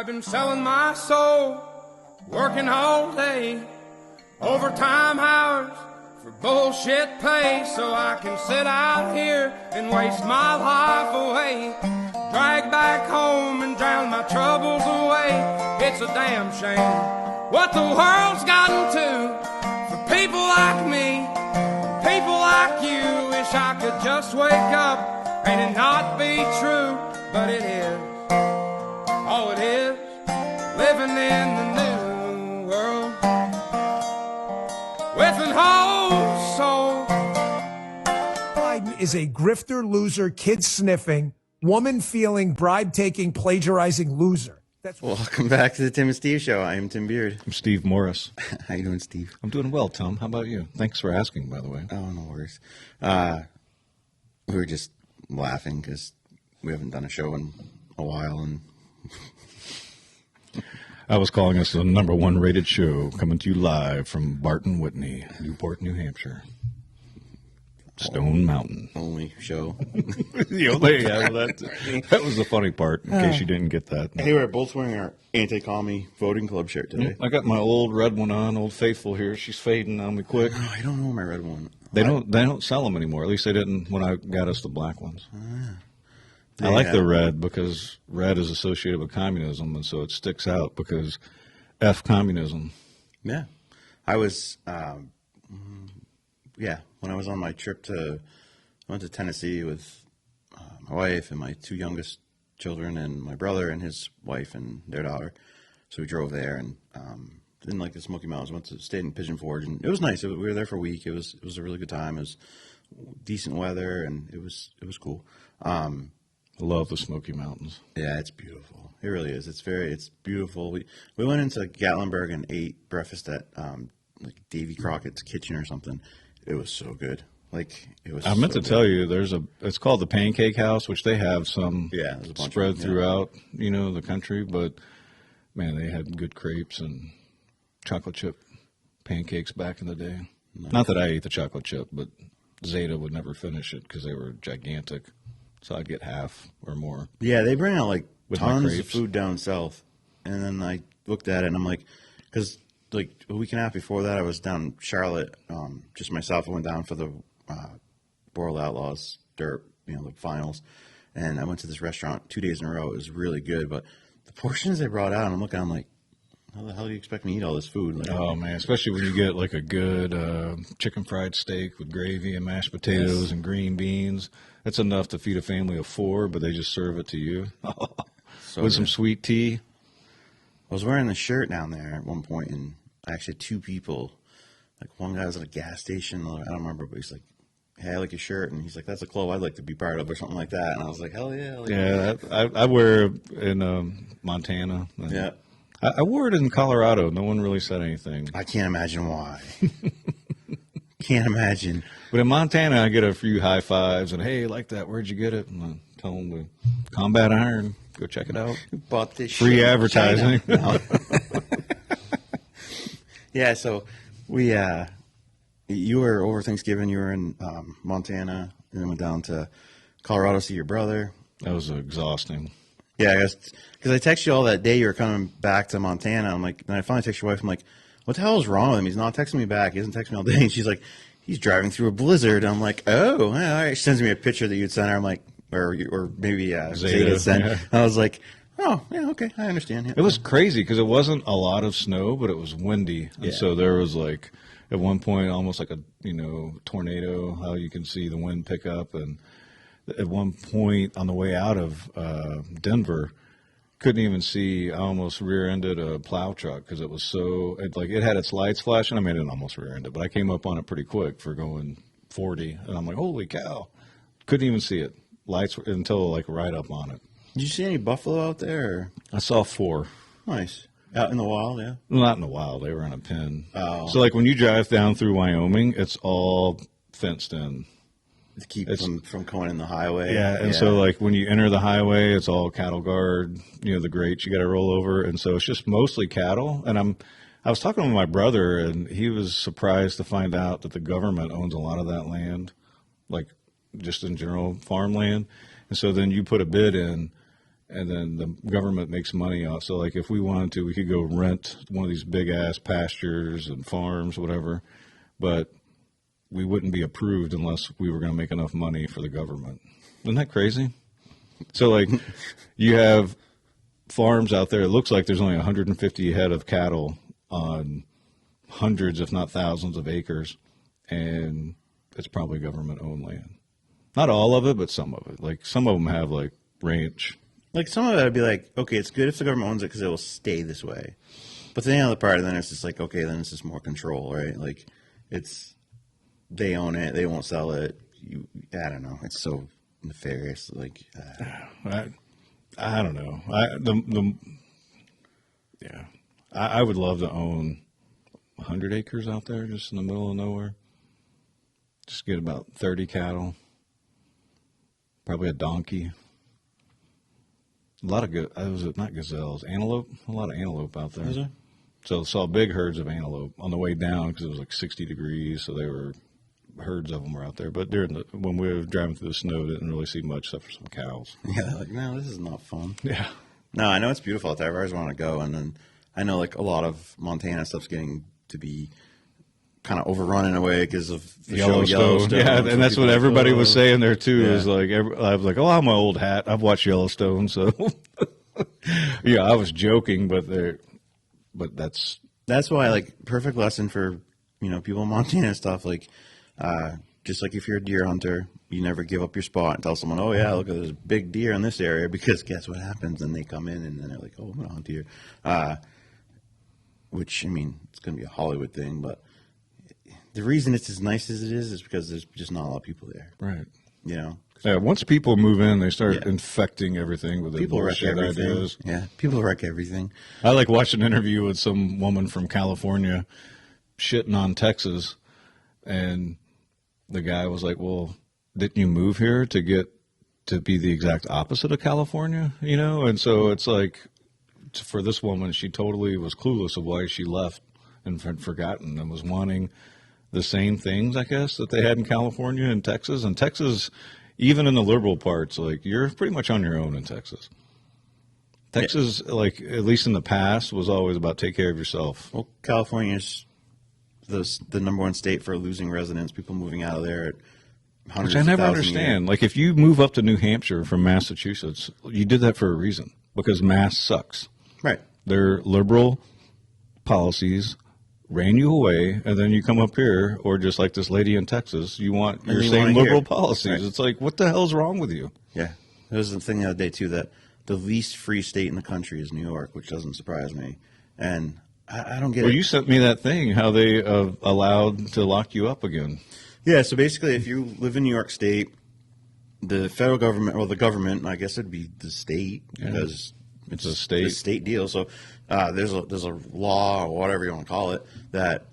been selling my soul, working all day, overtime hours for bullshit pay, so I can sit out here and waste my life away, drag back home and drown my troubles away. It's a damn shame what the world's gotten to for people like me, people like you. Wish I could just wake up and it not be true, but it is. Oh, it is living in the new world with an whole soul. Biden is a grifter, loser, kid sniffing, woman feeling, bribe taking, plagiarizing loser. That's Welcome back to the Tim and Steve Show. I am Tim Beard. I'm Steve Morris. How you doing, Steve? I'm doing well, Tom. How about you? Thanks for asking, by the way. Oh, no worries. We were just laughing because we haven't done a show in a while, and I was calling us the #1 rated show, coming to you live from Barton Whitney, Newport, New Hampshire. Stone Mountain. only show. That was the funny part, in case you didn't get that. Hey, we're both wearing our anti-commie voting club shirt today. I got my old red one on, Old Faithful here. She's fading on me quick. Oh, I don't know my red one. They don't sell them anymore. At least they didn't when I got us the black ones. I like the red because red is associated with communism, and so it sticks out because F communism. Yeah. I was, when I was on my trip I went to Tennessee with my wife and my two youngest children and my brother and his wife and their daughter. So we drove there and didn't like the Smoky Mountains. Stayed in Pigeon Forge, and it was nice. We were there for a week. It was a really good time. It was decent weather, and it was cool. I love the Smoky Mountains. Yeah, it's beautiful. It really is. It's beautiful. We went into Gatlinburg and ate breakfast at like Davy Crockett's Kitchen or something. It was so good. Like it was. I meant so to good. tell you, it's called the Pancake House, which they have some there's a bunch spread of them, throughout the country. But man, they had good crepes and chocolate chip pancakes back in the day. Nice. Not that I ate the chocolate chip, but Zeta would never finish it because they were gigantic. So I'd get half or more. Yeah, they bring out like With my tons of crepes. food down south, and then I looked at it and I'm like, because like a week and a half before that, I was down in Charlotte, just myself. I went down for the Boral Outlaws Dirt, the finals, and I went to this restaurant 2 days in a row. It was really good, but the portions they brought out, I'm looking, I'm like, how the hell do you expect me to eat all this food? Like, Oh man, especially when you get like a good chicken fried steak with gravy and mashed potatoes and green beans. That's enough to feed a family of 4, but they just serve it to you so with good. some sweet tea. I was wearing the shirt down there at one point, and I actually had 2 people. Like one guy was at a gas station. I don't remember, but he's like, "Hey, I like your shirt," and he's like, "That's a club I'd like to be part of," or something like that. And I was like, "Hell yeah!" Yeah, I wear it in Montana. Yeah. I wore it in Colorado. No one really said anything. I can't imagine why. Can't imagine. But in Montana, I get a few high fives and, "Hey, like that. Where'd you get it?" And I tell them to Combat Iron. Go check it out. Bought this Free shit in advertising. China. Yeah, so we, you were over Thanksgiving, you were in Montana, and then went down to Colorado to see your brother. That was exhausting. Yeah, I guess, because I texted you all that day you were coming back to Montana. I'm like, and I finally texted your wife. I'm like, what the hell is wrong with him? He's not texting me back. He hasn't texted me all day. And she's like, he's driving through a blizzard. I'm like, oh, yeah, all right. She sends me a picture that you'd sent her. I'm like, or maybe Zeta sent. yeah. I was like, oh, yeah, okay, I understand. Yeah. It was crazy because it wasn't a lot of snow, but it was windy. And so there was like, at one point, almost like a, tornado, how you can see the wind pick up. And at one point on the way out of Denver, couldn't even see. I almost rear-ended a plow truck because it was so, it had its lights flashing. I mean, it almost rear-ended, but I came up on it pretty quick for going 40. And I'm like, holy cow. Couldn't even see it. Lights were, until right up on it. Did you see any buffalo out there? Or? I saw 4. Nice. Out in the wild, yeah. Well, not in the wild. They were in a pen. Oh. So, when you drive down through Wyoming, it's all fenced in. To keep them from going in the highway. Yeah, and so, when you enter the highway, it's all cattle guard, the grates you got to roll over. And so it's just mostly cattle. And I was talking with my brother, and he was surprised to find out that the government owns a lot of that land, just in general farmland. And so then you put a bid in, and then the government makes money off. So like if we wanted to, we could go rent one of these big ass pastures and farms, whatever, but we wouldn't be approved unless we were going to make enough money for the government. Isn't that crazy? So like you have farms out there. It looks like there's only 150 head of cattle on hundreds, if not thousands of acres. And it's probably government owned land. Not all of it, but some of it. Like some of them have like ranch. Like some of it, I'd be like, okay, it's good if the government owns it because it will stay this way. But the other part, then it's just like, okay, then it's just more control, right? Like it's they own it, they won't sell it. I don't know. It's so nefarious. Like I don't know. I would love to own 100 acres out there, just in the middle of nowhere. Just get about 30 cattle, probably a donkey. A lot of not gazelles, antelope. A lot of antelope out there. Is there? So saw big herds of antelope on the way down because it was like 60 degrees. So herds of them were out there. But when we were driving through the snow, didn't really see much except for some cows. Yeah, like no, this is not fun. Yeah. No, I know it's beautiful out there. I always want to go, and then I know like a lot of Montana stuff's getting to be kind of overrun in a way because of the show Yellowstone. Yeah, and that's what everybody was saying there too. Yeah. Is like I was like, oh, I'm an old hat. I've watched Yellowstone, so yeah, I was joking, but that's why like perfect lesson for people in Montana and stuff like just like if you're a deer hunter, you never give up your spot and tell someone, oh yeah, look at this big deer in this area, because guess what happens? And they come in and then they're like, oh, I'm gonna hunt deer, which I mean it's gonna be a Hollywood thing, but the reason it's as nice as it is because there's just not a lot of people there. right. Yeah, Once people move in, they start infecting everything with their people wreck bullshit everything. ideas. Yeah, people wreck everything. I like watching an interview with some woman from California shitting on Texas, and the guy was like, well, didn't you move here to get to be the exact opposite of California? And so it's like, for this woman, she totally was clueless of why she left and had forgotten and was wanting the same things, I guess, that they had in California and Texas. And Texas, even in the liberal parts, like you're pretty much on your own in Texas. Texas, like at least in the past, was always about take care of yourself. Well, California's the number one state for losing residents, people moving out of there at hundreds Which I never of thousands a year. understand. Like if you move up to New Hampshire from Massachusetts, you did that for a reason, because Mass sucks. Right. Their liberal policies ran you away, and then you come up here, or just like this lady in Texas, you want your you same want it liberal here. policies. Right. It's like, what the hell's wrong with you? Yeah. There was the thing the other day, too, that the least free state in the country is New York, which doesn't surprise me. And I don't get Well, it. you sent me that thing, how they allowed to lock you up again. Yeah, so basically, if you live in New York State, the federal government, or the government, I guess it'd be the state, because It's a state. a state deal. So there's a law, or whatever you want to call it, that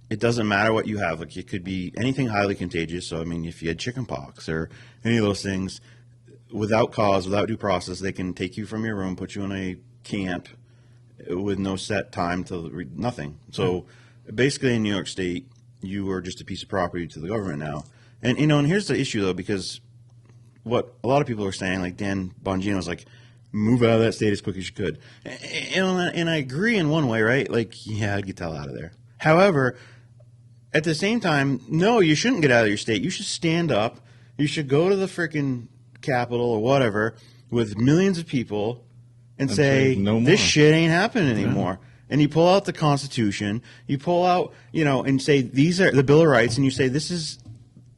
it doesn't matter what you have. Like it could be anything highly contagious. So I mean, if you had chicken pox or any of those things, without cause, without due process, they can take you from your room, put you in a camp with no set time to nothing. So basically, in New York State, you are just a piece of property to the government now. And and here's the issue though, because what a lot of people are saying, like Dan Bongino was like, move out of that state as quick as you could. And I agree in one way, right? Like, yeah, I'd get the hell out of there. However, at the same time, no, you shouldn't get out of your state. You should stand up. You should go to the freaking Capitol or whatever with millions of people and say, no more. this shit ain't happening anymore. And you pull out the Constitution, you pull out, and say, these are the Bill of Rights, and you say, this is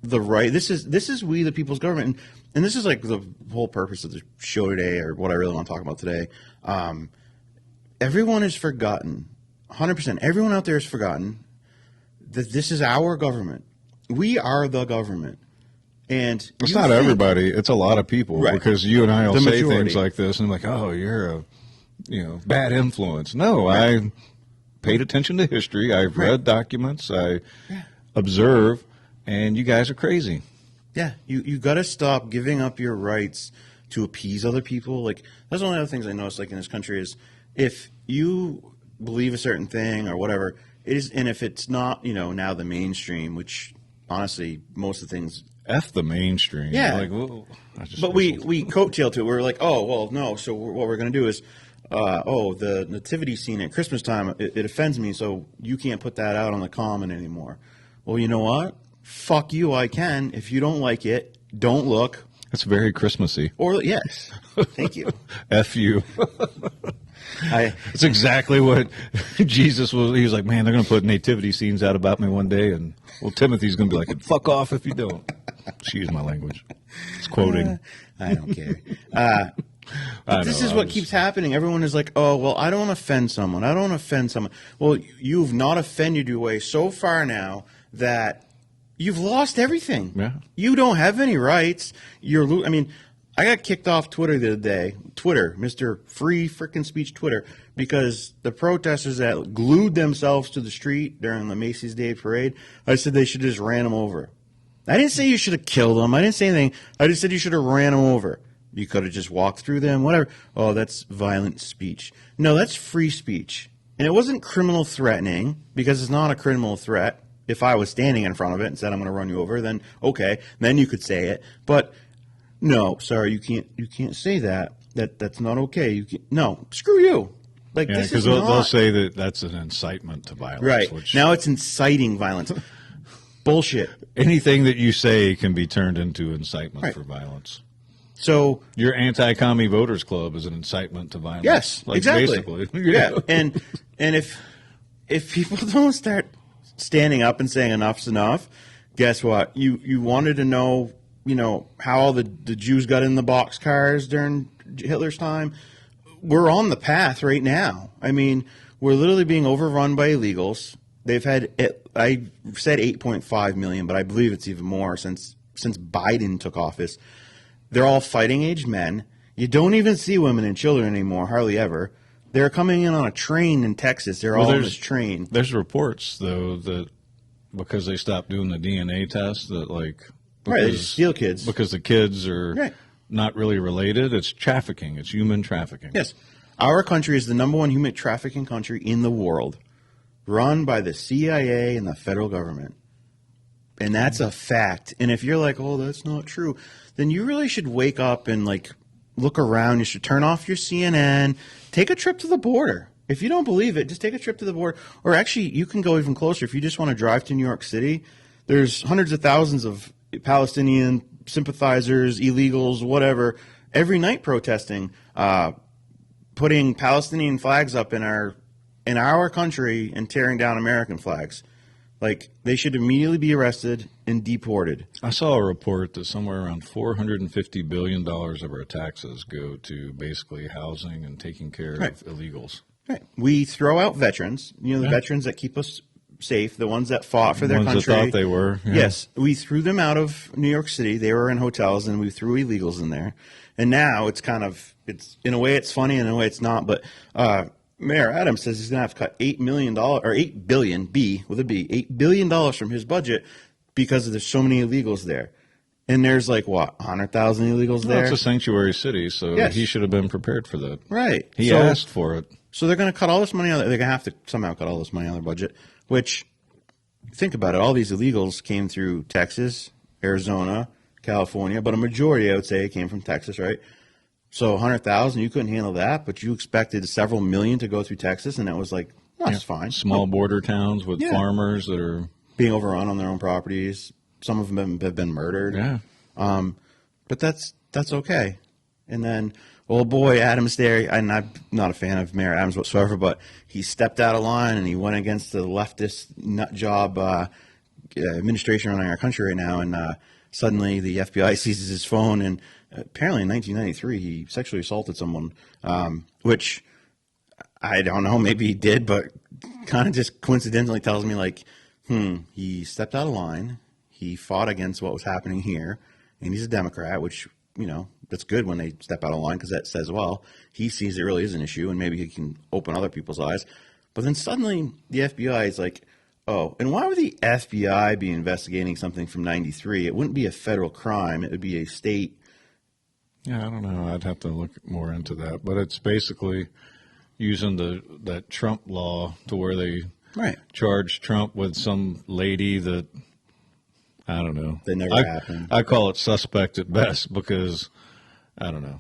the right, this is we the people's government. And this is like the whole purpose of the show today, or what I really want to talk about today. Everyone has forgotten, 100%, everyone out there has forgotten that this is our government. We are the government. And It's not everybody. It's a lot of people. Right. Because you and I will The say majority. things like this, and I'm like, oh, you're a bad influence. No, I paid attention to history. I've read documents. I observe, and you guys are crazy. Yeah, you got to stop giving up your rights to appease other people. Like, that's one of the other things I noticed, like, in this country is if you believe a certain thing or whatever, it is, and if it's not, now the mainstream, which honestly, most of the things F the mainstream. Yeah. Like, well, But we coattail to it. We're like, oh, well, no. So what we're going to do is, the nativity scene at Christmas time, it offends me, so you can't put that out on the common anymore. Well, you know what? Fuck you, I can. If you don't like it, don't look. It's very Christmassy. Or, yes. Thank you. F you. I It's exactly what Jesus was. He was like, man, they're going to put nativity scenes out about me one day, and well, Timothy's going to be like, fuck off if you don't. Excuse my language. It's quoting. I don't care. But this is what keeps happening. Everyone is like, oh, well, I don't want to offend someone. I don't want to offend someone. Well, you've not offended your way so far now that you've lost everything. Yeah. You don't have any rights. I mean, I got kicked off Twitter the other day. Twitter, Mr. Free Frickin' Speech Twitter, because the protesters that glued themselves to the street during the Macy's Day Parade, I said they should have just ran them over. I didn't say you should have killed them. I didn't say anything. I just said you should have ran them over. You could have just walked through them, whatever. Oh, that's violent speech. No, that's free speech. And it wasn't criminal threatening, because it's not a criminal threat. If I was standing in front of it and said I'm going to run you over, then okay, then you could say it. But no, sorry, you can't say that. That's not okay. No, screw you. Like, Yeah, this because is they'll not say that that's an incitement to violence. right. Which, Now it's inciting violence. Bullshit. anything that you say can be turned into incitement Right. for violence. So Your anti-commie voters club is an incitement to violence. yes, Like, exactly. Basically. Yeah, and if people don't start standing up and saying enough's enough, guess what? You wanted to know, how all the Jews got in the boxcars during Hitler's time. We're on the path right now. I mean, we're literally being overrun by illegals. They've had, I said 8.5 million, but I believe it's even more since Biden took office. They're all fighting age men. You don't even see women and children anymore, hardly ever. They're coming in on a train in Texas. They're all on this train. There's reports, though, that because they stopped doing the DNA test, that like Right, they just steal kids. because the kids are Right. not really related. It's trafficking. It's human trafficking. Yes. Our country is the number one human trafficking country in the world, run by the CIA and the federal government. And that's a fact. And if you're like, oh, that's not true, then you really should wake up and look around. You should turn off your CNN, take a trip to the border. If you don't believe it, just take a trip to the border. Or actually, you can go even closer. If you just want to drive to New York City, there's hundreds of thousands of Palestinian sympathizers, illegals, whatever, every night protesting, putting Palestinian flags up in our country and tearing down American flags. Like, they should immediately be arrested and deported. I saw a report that somewhere around $450 billion of our taxes go to basically housing and taking care Right. of illegals. Right. We throw out veterans, the veterans that keep us safe, the ones that fought for their Ones that country. thought they were, yeah. Yes. We threw them out of New York City. They were in hotels, and we threw illegals in there. And now it's in a way it's funny, and in a way it's not. But Mayor Adams says he's going to have to cut $8 million, or $8 billion, $8 billion from his budget because there's so many illegals there. And there's 100,000 illegals Well, there? it's a sanctuary city, so Yes. he should have been prepared for that. Right. He So- asked for it. So they're going to cut all this money out. They're going to have to somehow cut all this money out of their budget, which, think about it, all these illegals came through Texas, Arizona, California, but a majority, I would say, came from Texas, right? So 100,000, you couldn't handle that, but you expected several million to go through Texas, and that was that's fine. Small border towns with Yeah. farmers that are, Being overrun on their own properties. Some of them have been murdered. yeah. But that's okay. And then, old boy Adams there, and I'm not a fan of Mayor Adams whatsoever, but he stepped out of line and he went against the leftist nut job administration running our country right now. And suddenly the FBI seizes his phone, and apparently in 1993 he sexually assaulted someone, which I don't know, maybe he did, but kind of just coincidentally tells me he stepped out of line. He fought against what was happening here, and he's a Democrat, which, that's good when they step out of line, because that says, well, he sees it really is an issue, and maybe he can open other people's eyes. But then suddenly the FBI is like, oh, and why would the FBI be investigating something from 93? It wouldn't be a federal crime. It would be a state. Yeah, I don't know. I'd have to look more into that. But it's basically using that Trump law to where they Right. charged Trump with some lady that I don't know. They never happen. I call it suspect at best because I don't know.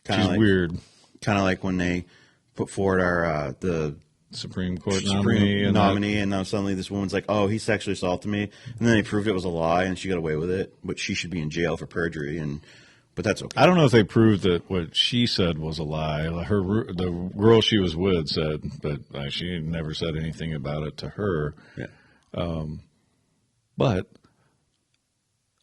Kinda She's like, weird. Kind of like when they put forward our the Supreme Court Supreme nominee. nominee, and now suddenly this woman's like, "Oh, he sexually assaulted me," and then they proved it was a lie, and she got away with it, but she should be in jail for perjury, but that's okay. I don't know if they proved that what she said was a lie. The girl she was with said, but she never said anything about it to her. Yeah. But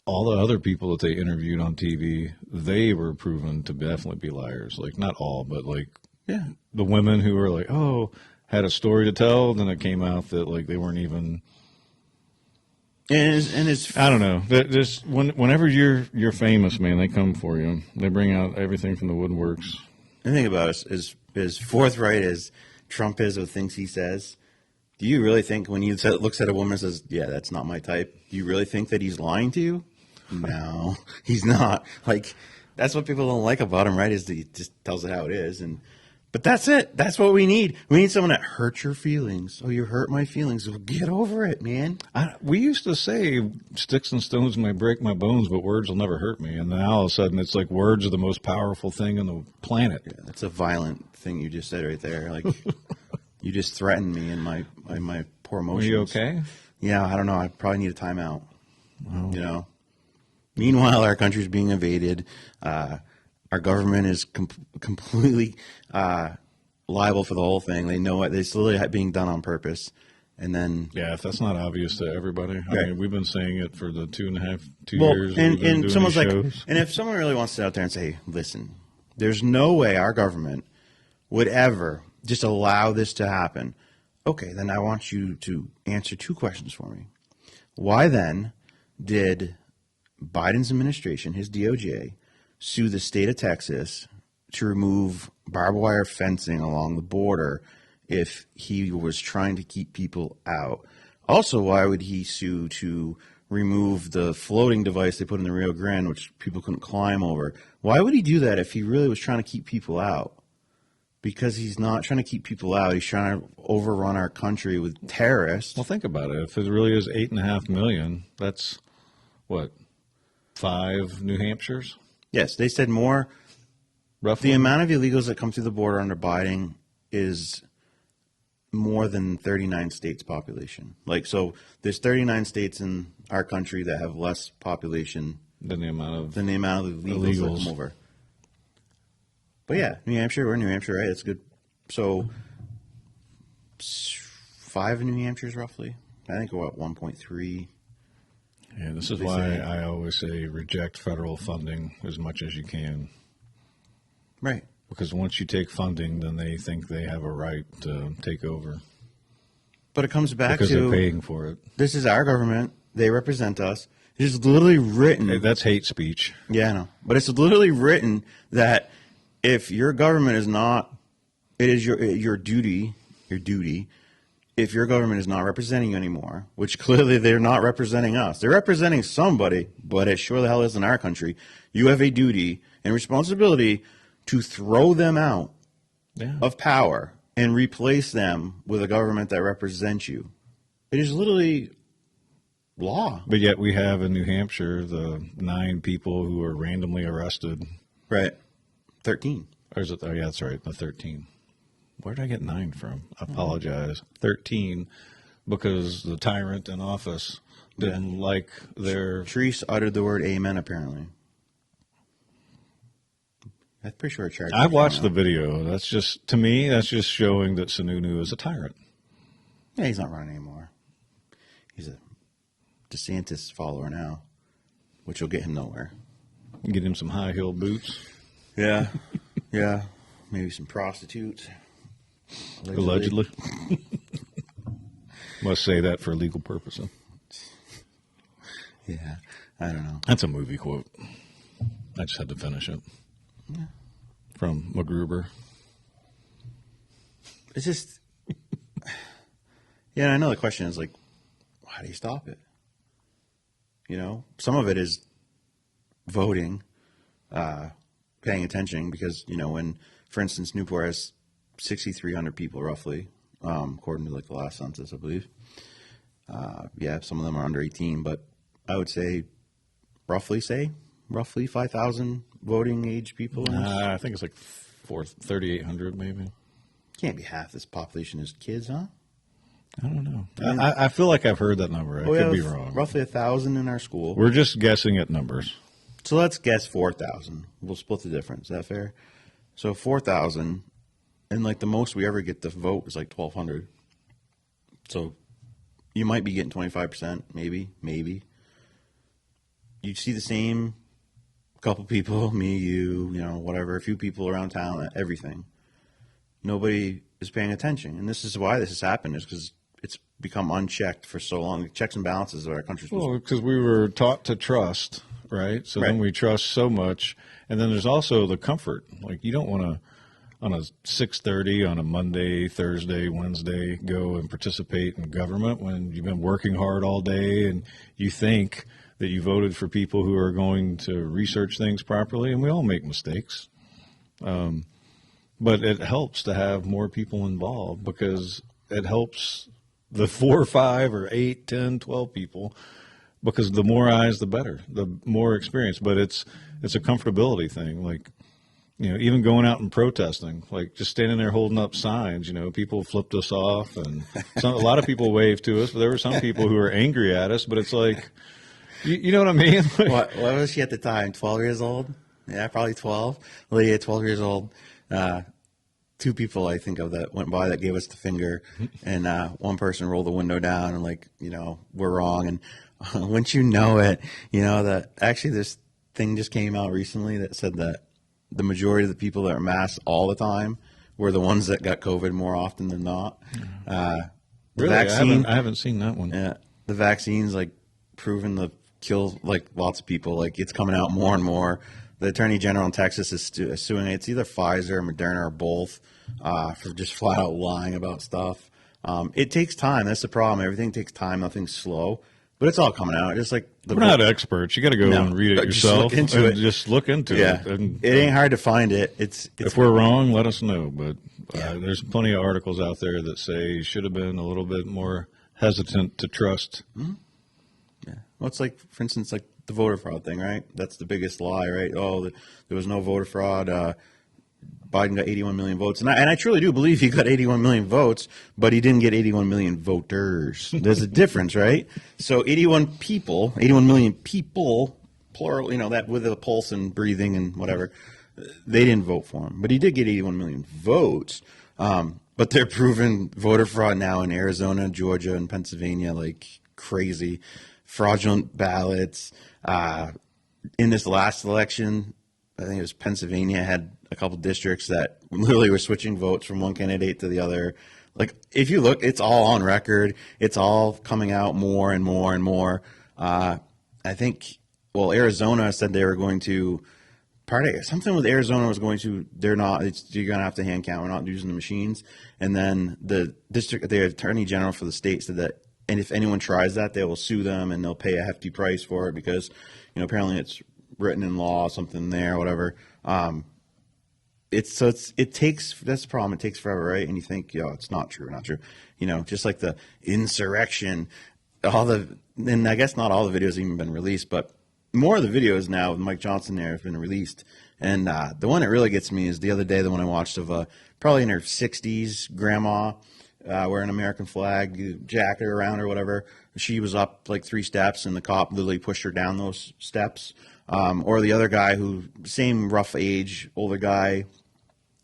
all the other people that they interviewed on TV, they were proven to definitely be liars. Like, not all, but like Yeah. the women who were like, oh, had a story to tell, then it came out that like they weren't even. And it's I don't know. Just whenever you're famous, man, they come for you. They bring out everything from the woodworks. the thing about us is as forthright as Trump is with things he says. Do you really think when he looks at a woman and says, "Yeah, that's not my type," do you really think that he's lying to you? No, he's not. Like, that's what people don't like about him, right? Is that he just tells it how it is, but that's it. That's what we need. We need someone that hurts your feelings. Oh, you hurt my feelings. Well, get over it, man. We used to say sticks and stones may break my bones, but words will never hurt me. And now all of a sudden it's like words are the most powerful thing on the planet. Yeah, that's a violent thing you just said right there. Like, you just threatened me in my poor Are emotions. you okay? Yeah, I don't know. I probably need a timeout. You know. Meanwhile, our country's being invaded. Our government is completely liable for the whole thing. They know it. It's literally being done on purpose. And then, Yeah, if that's not obvious to everybody. I Right. mean, we've been saying it for the 2 well, years. that we've been and doing someone's these like, shows. and if someone really wants to sit out there and say, "Listen, there's no way our government would ever just allow this to happen," okay, then I want you to answer two questions for me. Why then did Biden's administration, his DOJ, sue the state of Texas to remove barbed wire fencing along the border if he was trying to keep people out? Also, why would he sue to remove the floating device they put in the Rio Grande, which people couldn't climb over? Why would he do that if he really was trying to keep people out? Because he's not trying to keep people out. He's trying to overrun our country with terrorists. Well, think about it. If it really is 8.5 million, that's what, 5 New Hampshires, Yes, they said more. roughly. The amount of illegals that come through the border under Biden is more than 39 states' population. Like, so there's 39 states in our country that have less population than the amount of. than the amount of illegals that come over. But yeah, New Hampshire, we're in New Hampshire, right? That's good. So 5 in New Hampshire's roughly. I think we're at 1.3. Yeah, this is They why say- I always say reject federal funding as much as you can. Right. Because once you take funding, then they think they have a right to take over But it comes back because they're to paying for it. this is our government. They represent us. It is literally written. Hey, that's hate speech. Yeah, I know. But it's literally written that if your government is not, it is your duty, if your government is not representing you anymore, which clearly they're not representing us. They're representing somebody, but it sure the hell isn't our country. You have a duty and responsibility to throw them out Yeah. of power and replace them with a government that represents you. It is literally law. But yet we have in New Hampshire the 9 people who were randomly arrested. Right. 13. Or is it? Oh, yeah, that's right. The 13. Where did I get 9 from? I apologize. 13, because the tyrant in office didn't like their. Treese uttered the word amen, apparently. I'm pretty sure a charge. I watched the video. That's just, to me, that's just showing that Sununu is a tyrant. Yeah, he's not running anymore. He's a DeSantis follower now, which will get him nowhere. Get him some high heel boots. Yeah. Yeah. Maybe some prostitutes. Allegedly. Must say that for legal purposes. Yeah. I don't know. That's a movie quote. I just had to finish it. From MacGruber. It's just. Yeah, and I know the question is like, how do you stop it? You know, some of it is voting, paying attention, because, you know, when, for instance, Newport has 6,300 people roughly, according to like the last census, I believe. Yeah, some of them are under 18, but I would say roughly 5,000 voting age people. I think it's like 3,800 maybe. Can't be half this population is kids, huh? I don't know. I feel like I've heard that number. I could be wrong. Roughly 1,000 in our school. We're just guessing at numbers. So let's guess 4,000. We'll split the difference. Is that fair? So 4,000, and like the most we ever get to vote is like 1,200. So you might be getting 25%, maybe. You see the same couple people, me, you know, whatever, a few people around town, everything. Nobody is paying attention, and this is why this has happened. Is because it's become unchecked for so long. The checks and balances of our country's. Well, because we were taught to trust, right? So then we trust so much, and then there's also the comfort. Like you don't want to, on a 6:30 on a Monday, Thursday, Wednesday, go and participate in government when you've been working hard all day, and you think that you voted for people who are going to research things properly, and we all make mistakes. But it helps to have more people involved because it helps the 4 or 5 or 8, 10, 12 people, because the more eyes, the better, the more experience. But it's a comfortability thing. Like, you know, even going out and protesting, like just standing there holding up signs, you know, people flipped us off, and a lot of people waved to us, but there were some people who were angry at us. But it's like, you know what I mean? Like, what was she at the time? 12 years old? Yeah, probably 12. Lydia, 12 years old. 2 people I think of that went by that gave us the finger, and one person rolled the window down and like, you know, we're wrong. And once you know it, you know that actually this thing just came out recently that said that the majority of the people that are masked all the time were the ones that got COVID more often than not. Really? Vaccine, I haven't seen that one. Yeah, the vaccine's like proven to kill like lots of people. Like it's coming out more and more. The Attorney General in Texas is suing. It's either Pfizer, Moderna, or both for just flat out lying about stuff. It takes time. That's the problem. Everything takes time. Nothing's slow. But it's all coming out. Just like we're not experts. You got to go and read it yourself. Just look into it. And it ain't hard to find it. It's if we're wrong, let us know. But there's plenty of articles out there that say you should have been a little bit more hesitant to trust. Mm-hmm. Yeah. Well, it's like, for instance, like the voter fraud thing, right? That's the biggest lie, right? Oh, there was no voter fraud. Biden got 81 million votes. And I truly do believe he got 81 million votes, but he didn't get 81 million voters. There's a difference, right? So 81 million people, plural, you know, that with a pulse and breathing and whatever, they didn't vote for him. But he did get 81 million votes. But they're proving voter fraud now in Arizona, Georgia, and Pennsylvania like crazy. Fraudulent ballots. In this last election, I think it was Pennsylvania, had a couple districts that literally were switching votes from one candidate to the other. Like, if you look, it's all on record. It's all coming out more and more and more. I think, well, Arizona said they were going to, something with Arizona was going to, you're going to have to hand count. We're not using the machines. And then the attorney general for the state said that, and if anyone tries that, they will sue them and they'll pay a hefty price for it because, you know, apparently it's written in law, something there, whatever. That's the problem. It takes forever, right? And you think, it's not true. You know, just like the insurrection, and I guess not all the videos have even been released, but more of the videos now with Mike Johnson there have been released. And the one that really gets me is the other day, the one I watched of probably in her 60s grandma wearing an American flag, jacket around or whatever. She was up like 3 steps and the cop literally pushed her down those steps. Or the other guy who, same rough age, older guy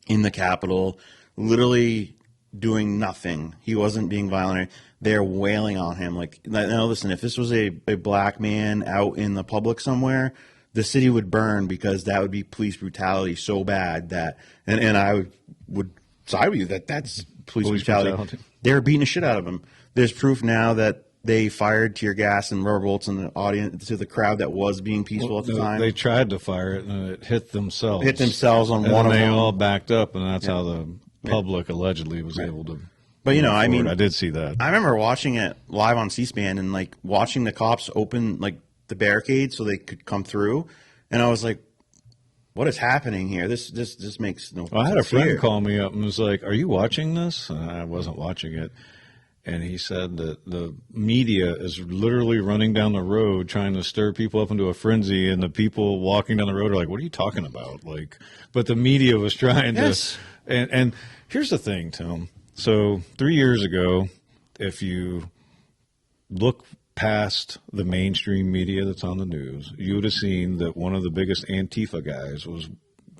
in the Capitol, literally doing nothing. He wasn't being violent. They're wailing on him. Like, now listen, if this was a black man out in the public somewhere, the city would burn because that would be police brutality so bad that, and I would side with you that that's police brutality. They were beating the shit out of him. There's proof now that they fired tear gas and rubber bullets in the audience to the crowd that was being peaceful at the time. They tried to fire it and it hit themselves. On one of them. They all backed up, and that's how the public allegedly was able to. But, you know, I mean, I did see that. I remember watching it live on C-SPAN and like watching the cops open like the barricade so they could come through, and I was like, what is happening here? This makes no sense. I had a friend call me up and was like, "Are you watching this?" And I wasn't watching it. And he said that the media is literally running down the road trying to stir people up into a frenzy, and the people walking down the road are like, "What are you talking about?" Like, but the media was trying Yes. to. And here's the thing, Tim. So 3 years ago, if you look past the mainstream media that's on the news, you would have seen that one of the biggest Antifa guys was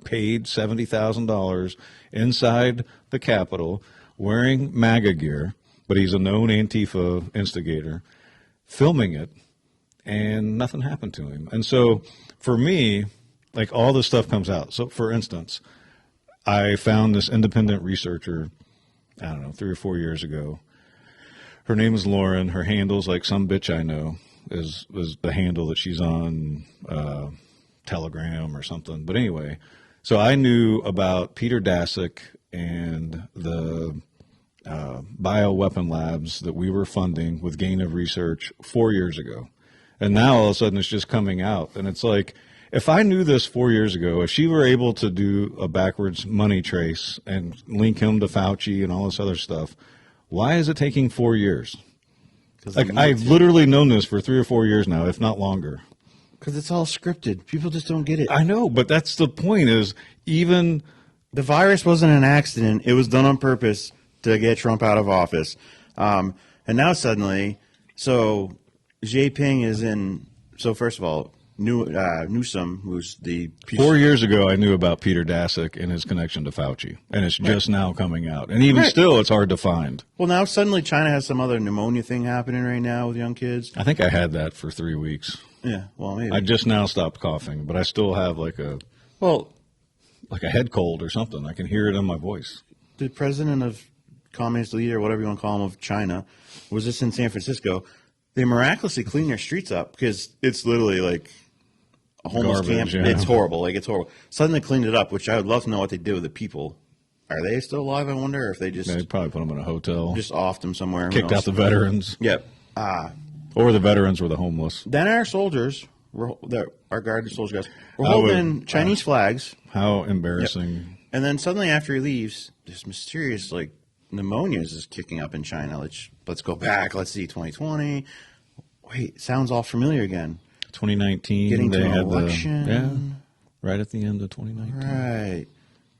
paid $70,000 inside the Capitol wearing MAGA gear, but he's a known Antifa instigator, filming it, and nothing happened to him. And so for me, like, all this stuff comes out. So for instance, I found this independent researcher, I don't know, 3 or 4 years ago. Her name is Lauren. Her handle's like Some Bitch I Know is the handle that she's on, Telegram or something. But anyway, so I knew about Peter Daszak and the bioweapon labs that we were funding with Gain of Research 4 years ago. And now all of a sudden it's just coming out. And it's like, if I knew this 4 years ago, if she were able to do a backwards money trace and link him to Fauci and all this other stuff, why is it taking 4 years? Like, I've literally known this for 3 or 4 years now, if not longer. Because it's all scripted. People just don't get it. I know, but that's the point, is even The virus wasn't an accident. It was done on purpose to get Trump out of office. And now suddenly, so Jinping is in. So first of all, Newsom, who's the 4 years ago, I knew about Peter Daszak and his connection to Fauci, and it's just now coming out. And even still, it's hard to find. Well, now suddenly China has some other pneumonia thing happening right now with young kids. I think I had that for 3 weeks. Yeah, well, maybe. I just now stopped coughing, but I still have like a head cold or something. I can hear it in my voice. The president of communist leader, whatever you want to call him, of China, was just in San Francisco. They miraculously cleaned their streets up because it's literally like a homeless Garbage, camp. yeah. It's horrible. Like, it's horrible. Suddenly cleaned it up, which I would love to know what they did with the people. Are they still alive, I wonder, or if they just They probably put them in a hotel, just offed them somewhere? Who kicked knows? out the veterans, Yep. or the veterans were the homeless. Then our soldiers, our guard soldiers guys, were I would- holding Chinese flags. How embarrassing. And then suddenly after he leaves, this mysterious, like, pneumonia is kicking up in China. Let's go back. Let's see, 2020. Wait, sounds all familiar again. 2019, Getting to they an had election. right at the end of 2019. Right.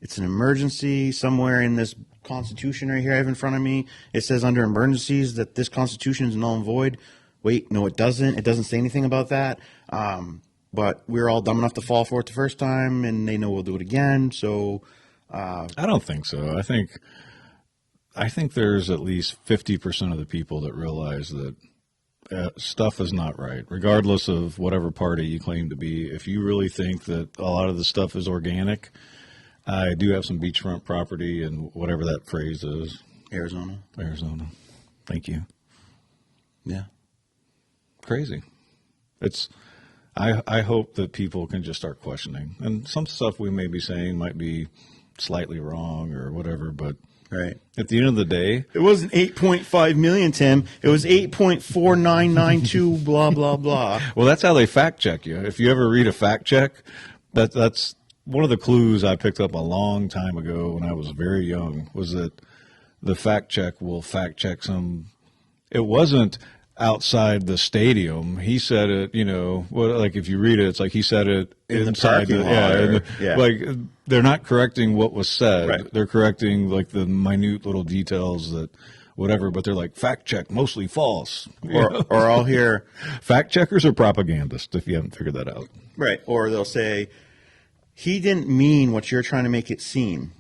It's an emergency somewhere in this Constitution right here I have in front of me. It says under emergencies that this Constitution is null and void. Wait, no, it doesn't. It doesn't say anything about that. But we're all dumb enough to fall for it the first time, and they know we'll do it again. So, I don't think so. I think there's at least 50% of the people that realize that stuff is not right, regardless of whatever party you claim to be. If you really think that a lot of the stuff is organic, I do have some beachfront property and whatever that phrase is. Arizona. Thank you. Yeah. Crazy. I hope that people can just start questioning. And some stuff we may be saying might be slightly wrong or whatever, but Right. at the end of the day, It wasn't 8.5 million, Tim. It was 8.4992, blah, blah, blah. well, that's how they fact check you. If you ever read a fact check, that's one of the clues I picked up a long time ago when I was very young, was that the fact check will fact check some. It wasn't outside the stadium. He said it, like if you read it, it's like he said it In the inside parking lot, yeah. Like, they're not correcting what was said. Right. They're correcting like the minute little details that whatever, but they're like, fact check, mostly false. Or I'll hear, Fact checkers are propagandists, if you haven't figured that out. right, or they'll say, he didn't mean what you're trying to make it seem.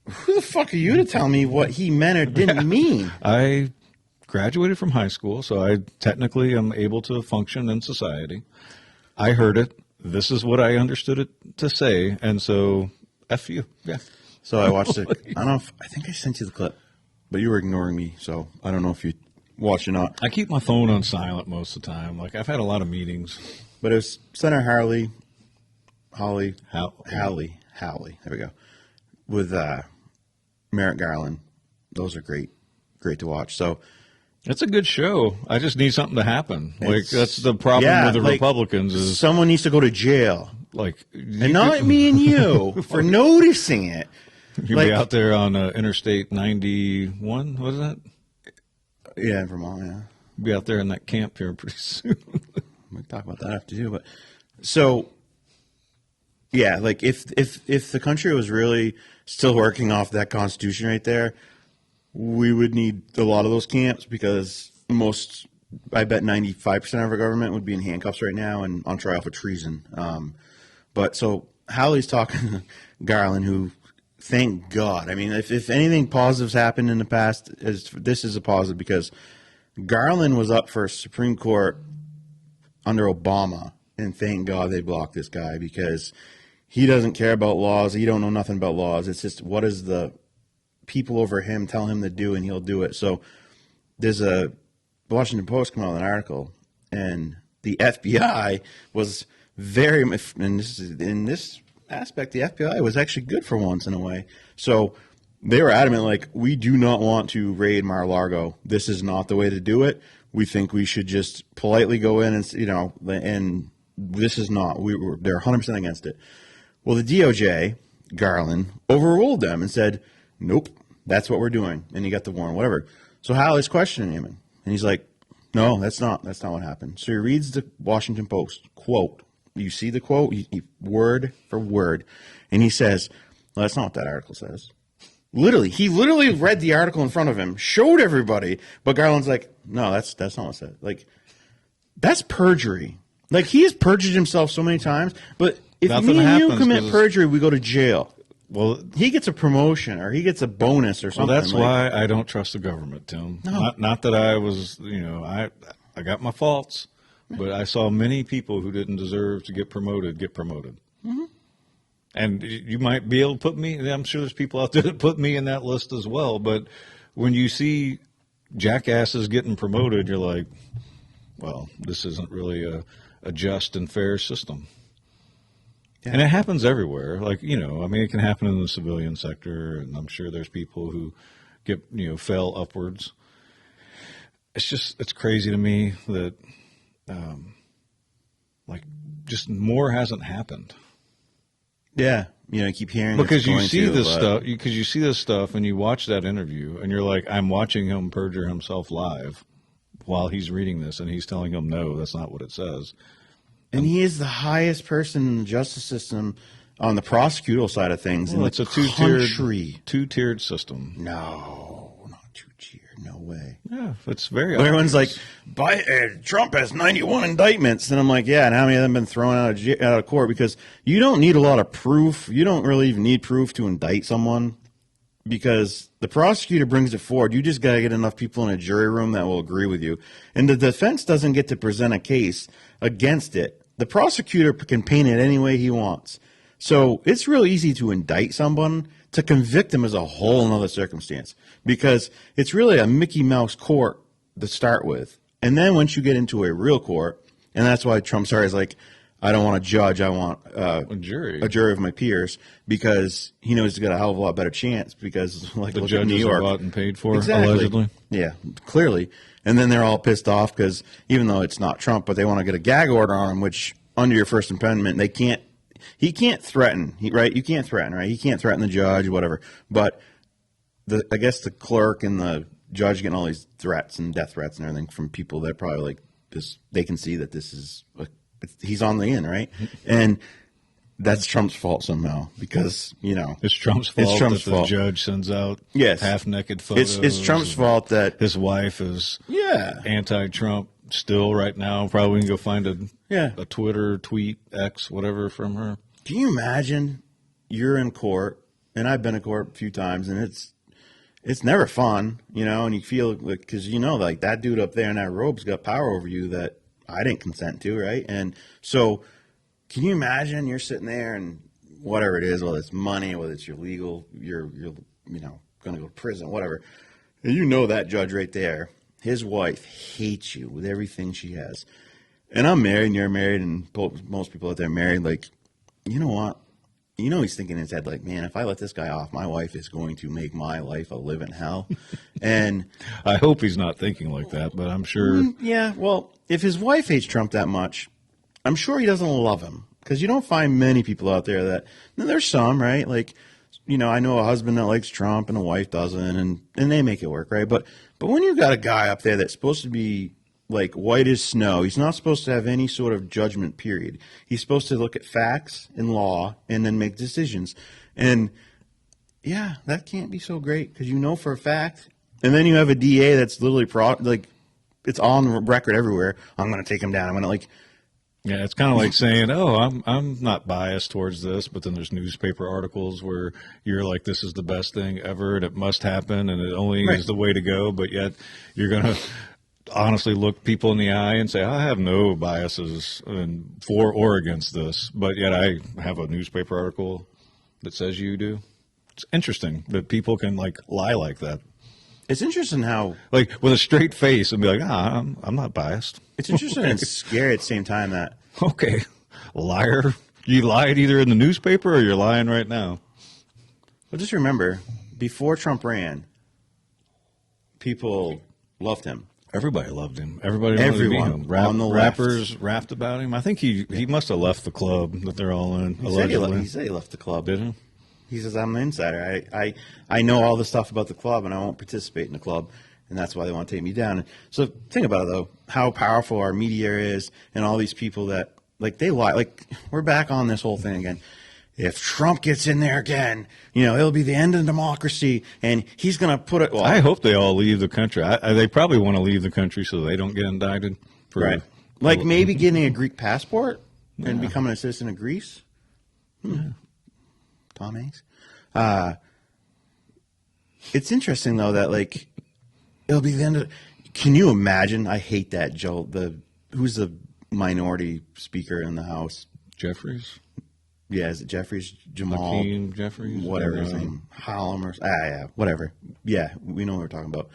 Who the fuck are you to tell me what he meant or didn't mean? I graduated from high school, so I technically am able to function in society. I heard it. This is what I understood it to say, and so F you. Yeah. So I watched it. I think I sent you the clip, but you were ignoring me, so I don't know if you watched or not. I keep my phone on silent most of the time. Like, I've had a lot of meetings. But it was Senator Holly, there we go, with Merrick Garland. Those are great to watch. So It's a good show. I just need something to happen. Like, It's- that's the problem yeah, with the like, Republicans is, someone needs to go to jail, like, and not me and you for noticing it. you'd like- be out there on Interstate 91. What is that? Yeah, in Vermont, yeah. Be out there in that camp here pretty soon. We can talk about that after too. But so, yeah, like if the country was really still working off that Constitution right there, we would need a lot of those camps because I bet 95% of our government would be in handcuffs right now and on trial for treason. But so Howley's talking to Garland, who, thank God. I mean, if anything positives happened in the past, this is a positive because Garland was up for Supreme Court under Obama, and thank God they blocked this guy because he doesn't care about laws. He don't know nothing about laws. It's just what does the people over him tell him to do, and he'll do it. So there's a Washington Post come out with an article, and the FBI was very, and in this aspect, the FBI was actually good for once in a way. So they were adamant, like, we do not want to raid Mar-a-Lago. This is not the way to do it. We think we should just politely go in and, and this is not. They're 100% against it. Well, the DOJ, Garland, overruled them and said, nope, that's what we're doing. And he got the warrant, whatever. So Howley's questioning him, and he's like, no, that's not what happened. So he reads the Washington Post quote. You see the quote, word for word, and he says, well, that's not what that article says. He literally read the article in front of him, showed everybody, but Garland's like, no, that's not what it said. Like, that's perjury. Like, he has perjured himself so many times, but if me and you commit perjury, we go to jail. Well, he gets a promotion or he gets a bonus or something. Well, that's why I don't trust the government, Tim. No. Not that I was, I got my faults, but I saw many people who didn't deserve to get promoted. Mm-hmm. And you might be able to put me, I'm sure there's people out there that put me in that list as well. But when you see jackasses getting promoted, you're like, well, this isn't really a just and fair system. Yeah. And it happens everywhere. Like, it can happen in the civilian sector, and I'm sure there's people who get, fell upwards. It's crazy to me that, just more hasn't happened. Yeah. I keep hearing because you see this stuff, because you see this stuff and you watch that interview and you're like, I'm watching him perjure himself live while he's reading this and he's telling him, no, that's not what it says. And he is the highest person in the justice system on the prosecutorial side of things. Well, it's a two-tiered system. No, not two-tiered. No way. Yeah, it's very. Everyone's like, Trump has 91 indictments, and I'm like, yeah. And how many of them have been thrown out of court? Because you don't need a lot of proof. You don't really even need proof to indict someone, because the prosecutor brings it forward. You just got to get enough people in a jury room that will agree with you, and the defense doesn't get to present a case against it. The prosecutor can paint it any way he wants. So it's real easy to indict someone. To convict them is a whole other circumstance, because it's really a Mickey Mouse court to start with. And then once you get into a real court, and that's why Trump is like, I don't want a judge, I want a jury of my peers, because he knows he's got a hell of a lot better chance, because like the judges New York, are bought and paid for, exactly. Allegedly. Yeah, clearly. And then they're all pissed off because even though it's not Trump, but they want to get a gag order on him, which under your First Amendment, he can't threaten, right? You can't threaten, right? He can't threaten the judge, whatever. But I guess the clerk and the judge getting all these threats and death threats and everything from people that probably like this, they can see that this is, he's on the in, right? And that's Trump's fault somehow, because, it's Trump's fault that the judge sends out half-naked photos. It's Trump's fault that his wife is anti-Trump still right now. Probably can go find a Twitter tweet, X, whatever from her. Can you imagine you're in court, and I've been in court a few times, and it's never fun, and you feel like, because like that dude up there in that robe's got power over you that I didn't consent to, right? And so can you imagine you're sitting there and whatever it is, whether it's money, whether it's your legal, you're going to go to prison, whatever. And that judge right there, his wife hates you with everything she has. And I'm married and you're married, and most people out there are married. Like, you know what? He's thinking in his head, like, man, if I let this guy off, my wife is going to make my life a living hell. And I hope he's not thinking like that, but I'm sure. Yeah, well, if his wife hates Trump that much, I'm sure he doesn't love him, because you don't find many people out there that, there's some, right? Like, I know a husband that likes Trump and a wife doesn't, and they make it work, right? But when you got a guy up there that's supposed to be like white as snow, he's not supposed to have any sort of judgment period. He's supposed to look at facts and law and then make decisions. And yeah, that can't be so great because for a fact. And then you have a DA that's literally it's on record everywhere. I'm going to take him down. I'm going to like. Yeah, it's kind of like saying, "Oh, I'm not biased towards this," but then there's newspaper articles where you're like, "This is the best thing ever, and it must happen, and it only is the way to go." But yet, you're gonna honestly look people in the eye and say, "I have no biases for or against this," but yet I have a newspaper article that says you do. It's interesting that people can like lie like that. It's interesting how, like, with a straight face and be like, I'm not biased. It's interesting and scary at the same time that. Okay, liar. You lied either in the newspaper or you're lying right now. Well, just remember, before Trump ran, people loved him. Everybody loved him. Everybody wanted to be him. On the rappers rapped about him. I think he must have left the club that they're all in. He said he left the club. Did he? He says, I'm an insider. I know all the stuff about the club, and I won't participate in the club, and that's why they want to take me down. So think about it, though, how powerful our media is and all these people that, like, they lie. Like, we're back on this whole thing again. If Trump gets in there again, it'll be the end of democracy, and he's going to put it. Well, I hope they all leave the country. They probably want to leave the country so they don't get indicted. Right. Like maybe getting a Greek passport and becoming a citizen of Greece. Yeah. Tom Hanks. It's interesting though that like it'll be the end of. Can you imagine? I hate that Joe. Who's the minority speaker in the House? Jeffries. Yeah, is it Jeffries? Jamal Hakeem Jeffries. Whatever his name. Hallam or yeah, whatever. Yeah, we know what we're talking about.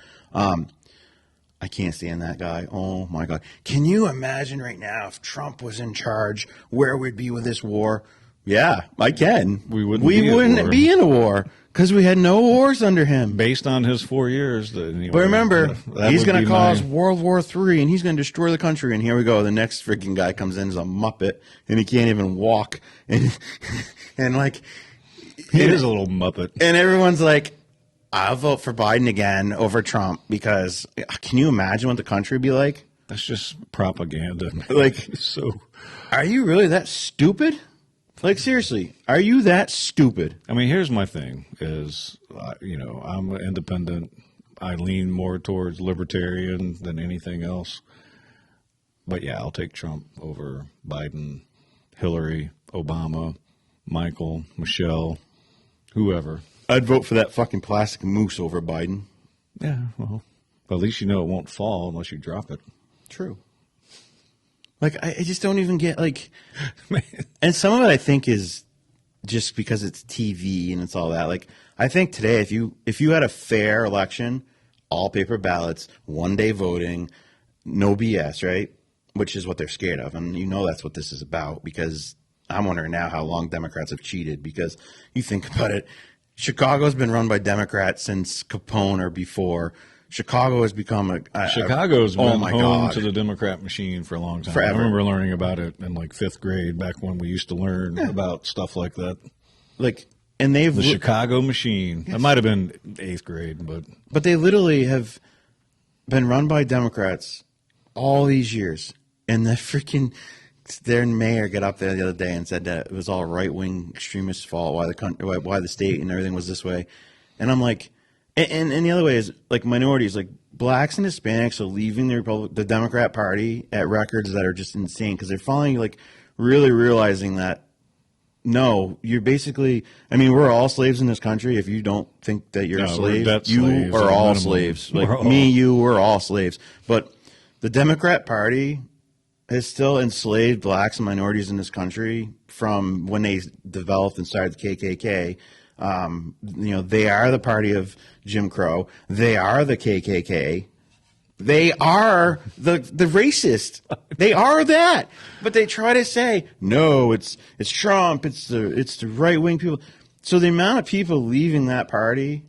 I can't stand that guy. Oh my God! Can you imagine right now if Trump was in charge, where we'd be with this war? Yeah, I can. We wouldn't be in a war because we had no wars under him. Based on his 4 years. Anyway, but remember, he's going to cause World War III, and he's going to destroy the country. And here we go. The next freaking guy comes in as a Muppet, and he can't even walk. And like... He is a little Muppet. And everyone's like, I'll vote for Biden again over Trump because can you imagine what the country would be like? That's just propaganda. Like, so... Are you really that stupid? Like, seriously, are you that stupid? I mean, here's my thing is, I'm an independent. I lean more towards libertarian than anything else. But, yeah, I'll take Trump over Biden, Hillary, Obama, Michael, Michelle, whoever. I'd vote for that fucking plastic moose over Biden. Yeah, well, at least it won't fall unless you drop it. True. Like, I just don't even get, like, and some of it I think is just because it's TV and it's all that. Like, I think today, if you had a fair election, all paper ballots, 1 day voting, no BS, right? Which is what they're scared of. And that's what this is about because I'm wondering now how long Democrats have cheated because you think about it. Chicago's been run by Democrats since Capone or before. Chicago has become Chicago's been home to the Democrat machine for a long time. Forever. I remember learning about it in like 5th grade back when we used to learn about stuff like that. Like, and they've the Chicago machine. Yes. It might have been 8th grade, but they literally have been run by Democrats all these years, and their mayor got up there the other day and said that it was all right wing extremists' fault why the state and everything was this way, and I'm like. And the other way is like minorities, like blacks and Hispanics are leaving the Democrat Party at records that are just insane because they're finally like really realizing that no, you're basically. I mean, we're all slaves in this country. If you don't think that you're a slave, you are all slaves. Like me, we're all slaves. But the Democrat Party has still enslaved blacks and minorities in this country from when they developed and started the KKK. They are the party of Jim Crow. They are the KKK. They are the racist. They are that. But they try to say, no, it's Trump. It's the right wing people. So the amount of people leaving that party,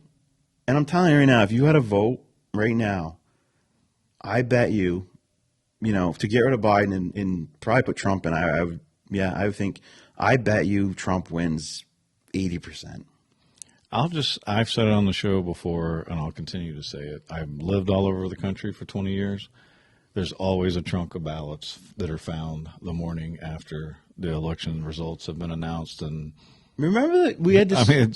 and I'm telling you right now, if you had a vote right now, I bet you, to get rid of Biden and probably put Trump in, I would think, I bet you Trump wins 80%. I've said it on the show before, and I'll continue to say it. I've lived all over the country for 20 years. There's always a trunk of ballots that are found the morning after the election results have been announced. And Remember that we had this. I mean,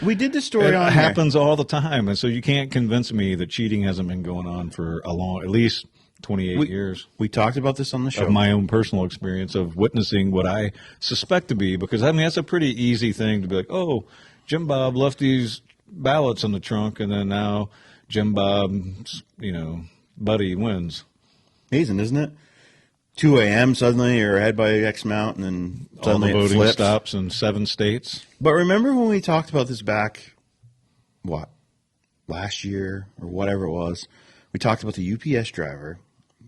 we did the story it on happens all the time. And so you can't convince me that cheating hasn't been going on for at least 28 years. We talked about this on the show. Of my own personal experience of witnessing what I suspect to be, because I mean, that's a pretty easy thing to be like, oh, Jim Bob left these ballots in the trunk, and then now Jim Bob's, buddy wins. Amazing, isn't it? 2 a.m. suddenly you're ahead by X amount, and then suddenly all the it voting flips. stops in 7 states. But remember when we talked about this back, last year or whatever it was? We talked about the UPS driver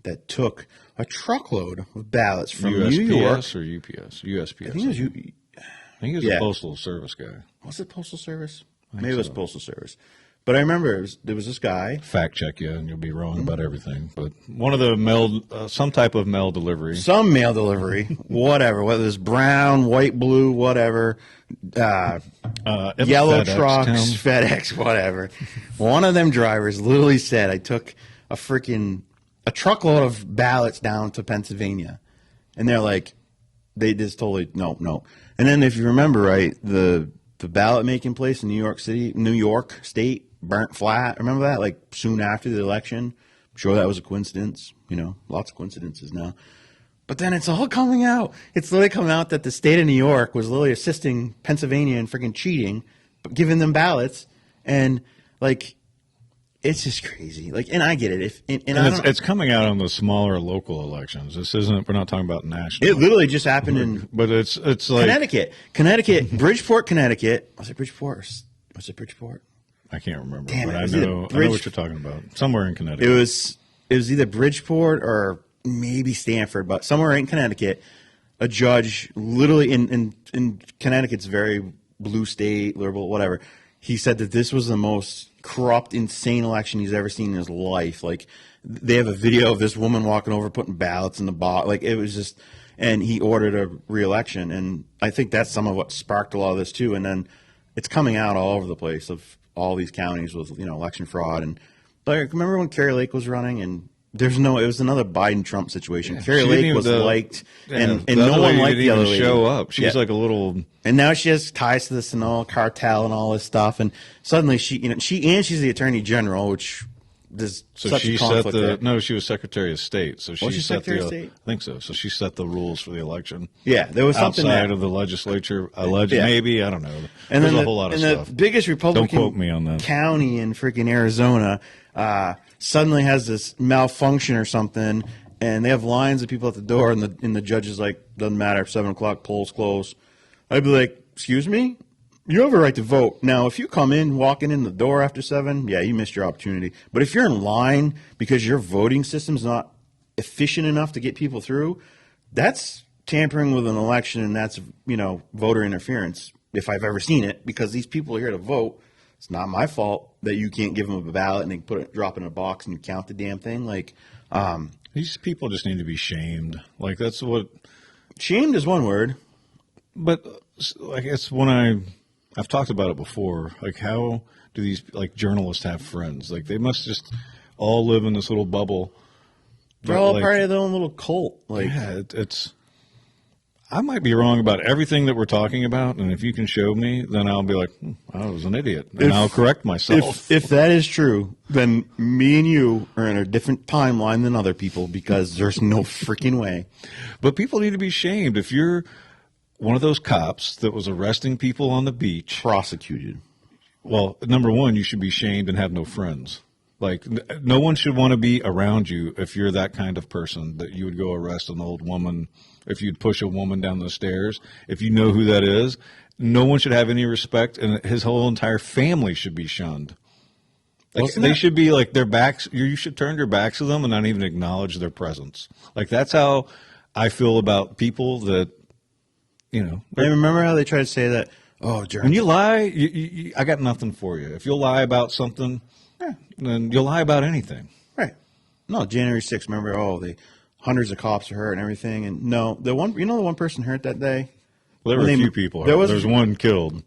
that took a truckload of ballots from USPS New York. or UPS? USPS. I think it was I think he was Yeah. a postal service guy. Was it Postal Service? Maybe it was Postal Service. But I remember there was this guy. Fact check you, and you'll be wrong about everything. But one of the some type of mail delivery. Some mail delivery, whatever, whether it's brown, white, blue, whatever, It was yellow FedEx, trucks, Tim. FedEx, whatever. One of them drivers literally said, I took a truckload of ballots down to Pennsylvania. And they're like, they just totally, no. And then if you remember right, the ballot making place in New York State burnt flat. Remember that? Like soon after the election. I'm sure that was a coincidence. Lots of coincidences now. But then it's all coming out. It's literally coming out that the state of New York was literally assisting Pennsylvania in freaking cheating, but giving them ballots. And it's just crazy. And I get it. It's coming out on the smaller local elections. This isn't. We're not talking about national. It literally just happened in But it's like Connecticut, Bridgeport, Connecticut. Was it Bridgeport? Was it Bridgeport? I can't remember. Damn but it, I was it know what you're talking about. Somewhere in Connecticut. It was either Bridgeport or maybe Stanford, but somewhere in Connecticut, a judge literally in Connecticut's very blue state, liberal, whatever. He said that this was the most corrupt, insane election he's ever seen in his life. They have a video of this woman walking over, putting ballots in the box. It was just, and he ordered a re-election. And I think that's some of what sparked a lot of this too. And then it's coming out all over the place of all these counties with, election fraud. And remember when Carrie Lake was running and it was another Biden-Trump situation. Carrie Lake was liked, and no one liked the other lady. Show up. She's like a little. And now she has ties to the Sinaloa cartel and all this stuff. And suddenly she's the Attorney General, which there's such a conflict there. No, she was Secretary of State. So she set Secretary of State? I think so. So she set the rules for the election. Yeah, there was something outside there. of the legislature. Alleged, Yeah. maybe, I don't know. And There's then a whole lot of and stuff. the biggest Republican Don't quote me on that. county in freaking Arizona suddenly has this malfunction or something, and they have lines of people at the door, and the judge is like, doesn't matter, 7 o'clock, polls close. I'd be like, excuse me? You have a right to vote. Now, if you come in, walking in the door after 7, yeah, you missed your opportunity. But if you're in line because your voting system's not efficient enough to get people through, that's tampering with an election, and that's, voter interference, if I've ever seen it, because these people are here to vote. It's not my fault that you can't give them a ballot and they drop it in a box and you count the damn thing. These people just need to be shamed. That's what. Shamed is one word. But it's when I've talked about it before. How do these journalists have friends? They must just all live in this little bubble. They're all part of their own little cult. Yeah, it's. I might be wrong about everything that we're talking about, and if you can show me, then I'll be like, I was an idiot, and I'll correct myself. If that is true, then me and you are in a different timeline than other people because there's no freaking way. But people need to be shamed. If you're one of those cops that was arresting people on the beach, Prosecuted. well, number one, you should be shamed and have no friends. No one should want to be around you if you're that kind of person that you would go arrest an old woman, if you'd push a woman down the stairs. If you know who that is, no one should have any respect, and his whole entire family should be shunned. They should be their backs. You should turn your backs to them and not even acknowledge their presence. That's how I feel about people that, I remember how they tried to say that, when you lie, I got nothing for you. If you'll lie about something, then you'll lie about anything. Right. No, January 6th, remember, the hundreds of cops are hurt and everything. And no, the one person hurt that day? Well, there were a few people hurt. There's one killed.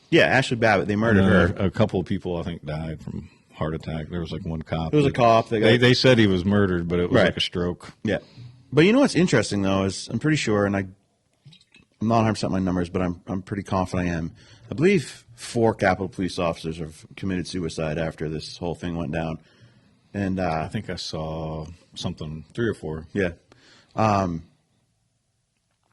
Yeah, Ashley Babbitt. They murdered And her. a couple of people, I think, died from heart attack. There was like one cop. It was a cop. They said he was murdered, but it was Right. like a stroke. Yeah. But you know what's interesting, though, is I'm pretty sure, and I'm not 100% my numbers, but I'm pretty confident I am. I believe 4 Capitol police officers have committed suicide after this whole thing went down. And I think I saw something, 3 or 4. yeah.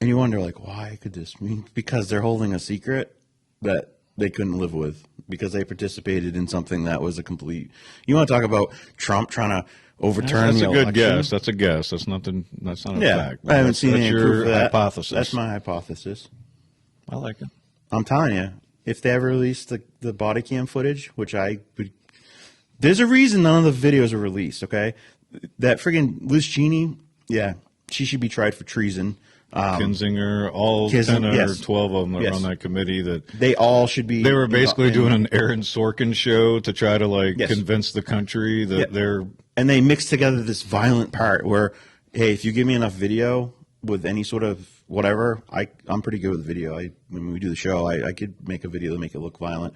And you wonder, like, why could this mean? Because they're holding a secret that they couldn't live with because they participated in something that was a complete. You want to talk about Trump trying to overturn That's the a good election? guess. That's a guess. That's not a fact. I haven't seen That's any your proof of that. hypothesis. That's my hypothesis. I like it. I'm telling you, if they ever release the body cam footage, which I would, there's a reason none of the videos are released. Okay, that friggin' Liz Cheney, yeah, she should be tried for treason. Kinzinger, all Kinzinger, 10 or yes. 12 of them that Yes. were on that committee that They all should be. they were basically and- doing an Aaron Sorkin show to try to like Yes. convince the country that Yeah. they're and they mixed together this violent part where, hey, if you give me enough video with any sort of whatever, I'm pretty good with video. When we do the show, I could make a video to make it look violent.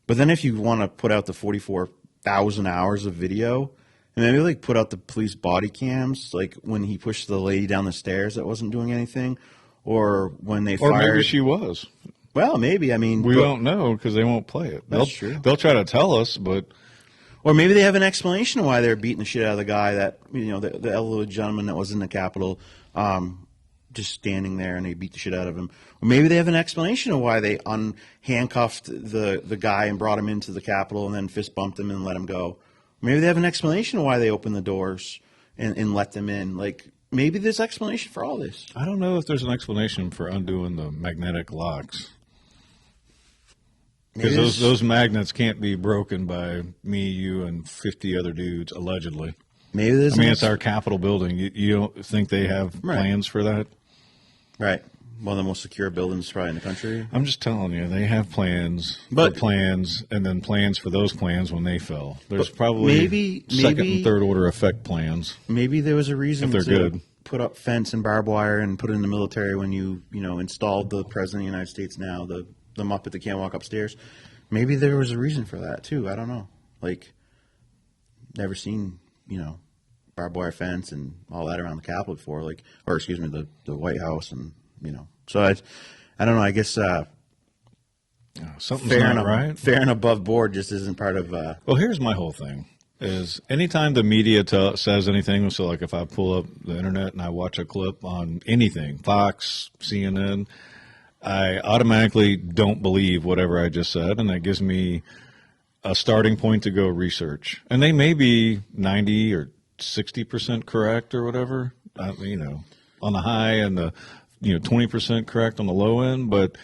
But then if you want to put out the 44,000 hours of video, and maybe like put out the police body cams, like when he pushed the lady down the stairs that wasn't doing anything, or when they or fired. maybe she was. Well, maybe. I mean, We but- don't know because they won't play it. That's true. They'll try to tell us, but Or maybe they have an explanation of why they're beating the shit out of the guy that, the elderly gentleman that was in the Capitol, just standing there and they beat the shit out of him. Or maybe they have an explanation of why they handcuffed the guy and brought him into the Capitol and then fist bumped him and let him go. Maybe they have an explanation of why they opened the doors and let them in. Like, maybe there's explanation for all this. I don't know if there's an explanation for undoing the magnetic locks. Because Maybe there's- those magnets can't be broken by me, you, and 50 other dudes, allegedly. Maybe there's I mean, an it's our Capitol building. You don't think they have Right. plans for that? Right. One of the most secure buildings probably in the country. I'm just telling you, they have plans But- for plans, and then plans for those plans when they fell. There's probably maybe- second maybe- and third order effect plans. Maybe there was a reason If they're to good. put up fence and barbed wire and put it in the military when you installed the president of the United States now, the Muppet that can't walk upstairs. Maybe there was a reason for that too. I don't know. Like, never seen, barbed wire fence and all that around the Capitol before, or excuse me, the White House and, So I don't know. I guess Something's fair not right. fair and above board just isn't part of. Well, here's my whole thing: is anytime the media says anything. So, like, if I pull up the internet and I watch a clip on anything, Fox, CNN, I automatically don't believe whatever I just said, and that gives me a starting point to go research. And they may be 90 or 60% correct or whatever, on the high and the 20% correct on the low end. But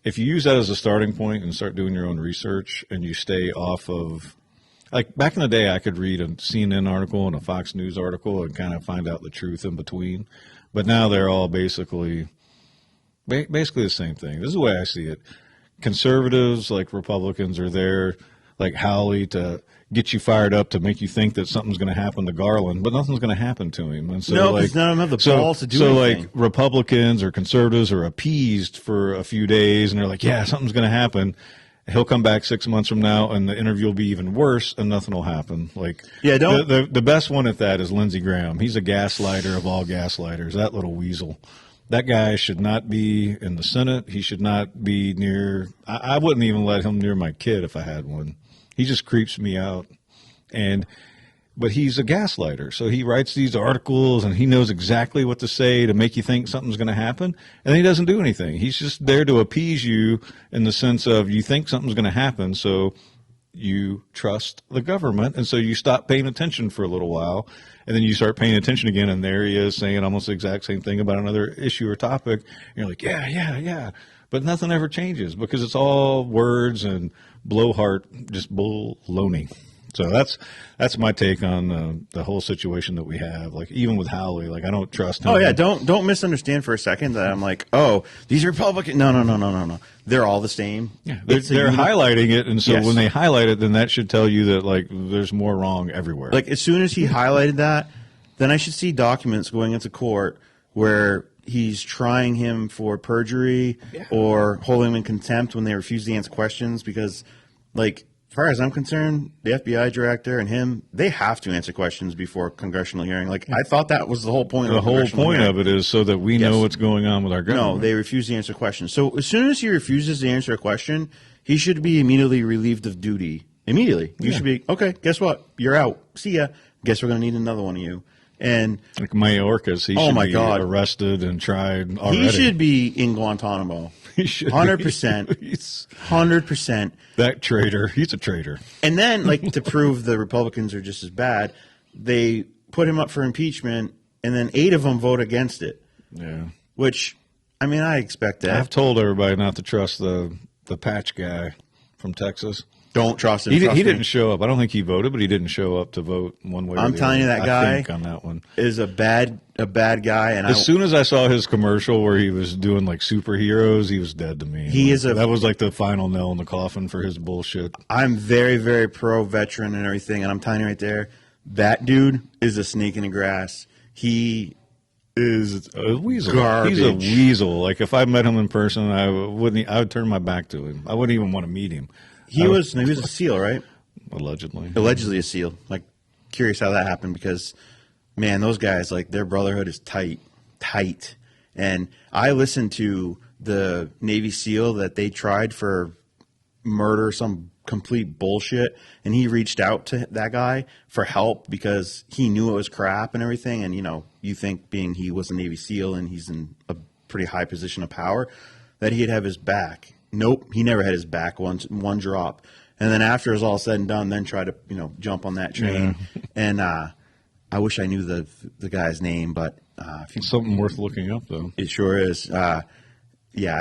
if you use that as a starting point and start doing your own research and you stay off of, like back in the day, I could read a CNN article and a Fox News article and kind of find out the truth in between. But now they're all basically the same thing. This is the way I see it. Conservatives, like Republicans, are there, like Howley, to get you fired up to make you think that something's going to happen to Garland, but nothing's going to happen to him. And so, No, 'cause like, none of them have the balls to do so anything. like Republicans or conservatives are appeased for a few days, and they're like, "Yeah, something's going to happen." He'll come back 6 months from now, and the interview will be even worse, and nothing will happen. Like, Yeah, don't- the best one at that is Lindsey Graham. He's a gaslighter of all gaslighters. That little weasel. That guy should not be in the Senate. He should not be near. I wouldn't even let him near my kid if I had one. He just creeps me out. But he's a gaslighter. So he writes these articles and he knows exactly what to say to make you think something's going to happen. And he doesn't do anything. He's just there to appease you in the sense of you think something's going to happen. So you trust the government. And so you stop paying attention for a little while. And then you start paying attention again. And there he is saying almost the exact same thing about another issue or topic. And you're like, yeah. But nothing ever changes because it's all words and blowhard, just baloney. So that's my take on the whole situation that we have. Like, even with Howley, like, I don't trust him. Oh yeah, don't misunderstand for a second that I'm like, oh, these Republicans. No. They're all the same. Yeah, It's a they're uni- highlighting it, and so Yes. when they highlight it, then that should tell you that like there's more wrong everywhere. Like, as soon as he highlighted that, then I should see documents going into court where he's trying him for perjury or holding him in contempt when they refuse to answer questions because, like, as far as I'm concerned, the FBI director and him, they have to answer questions before congressional hearing. Like, I thought that was the whole point The of whole point of it is so that we know Yes. what's going on with our government. No, they refuse to answer questions. So as soon as he refuses to answer a question, he should be immediately relieved of duty. Immediately. You should be, okay, guess what? You're out. See ya. Guess we're going to need another one of you. And Like Mayorkas, he Oh, should my be God. arrested and tried already. he should be in Guantanamo. He should be. 100%. He's 100%. that traitor. He's a traitor. And then, like, to prove the Republicans are just as bad, they put him up for impeachment, and then 8 of them vote against it, Yeah. which, I mean, I expect that. I've told everybody not to trust the patch guy from Texas. Don't trust him. He trust me. didn't show up. I don't think he voted, but he didn't show up to vote one way or the I'm other. telling you, that guy I think on that one. is a bad guy, and As soon as I saw his commercial where he was doing like superheroes, he was dead to me. He is a- that was like the final nail in the coffin for his bullshit. I'm very, very pro veteran and everything, and I'm telling you right there, that dude is a snake in the grass. He is A weasel. garbage. He's a weasel. Like if I met him in person, I would turn my back to him. I wouldn't even want to meet him. He was a SEAL, right? Allegedly. Allegedly a SEAL. Like, curious how that happened because, man, those guys, like, their brotherhood is tight. And I listened to the Navy SEAL that they tried for murder, some complete bullshit, and he reached out to that guy for help because he knew it was crap and everything. And, you know, you think being he was a Navy SEAL and he's in a pretty high position of power that he'd have his back. Nope, he never had his back one drop. And then after it was all said and done, then try to, you know, jump on that train. Yeah. And I wish I knew the guy's name, but if you, Something worth looking up, though. it sure is. Yeah,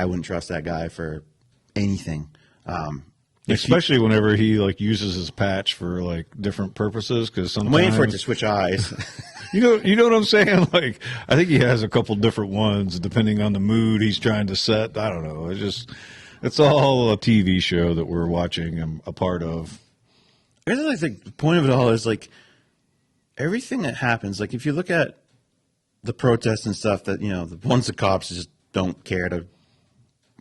I wouldn't trust that guy for anything. Especially whenever he like uses his patch for like different purposes. Because I'm sometimes waiting for it to switch eyes. you know what I'm saying? Like I think he has a couple different ones depending on the mood he's trying to set. I don't know. It's all a TV show that we're watching and a part of. I really like the point of it all is like everything that happens. Like if you look at the protests and stuff that, you know, the ones the cops just don't care to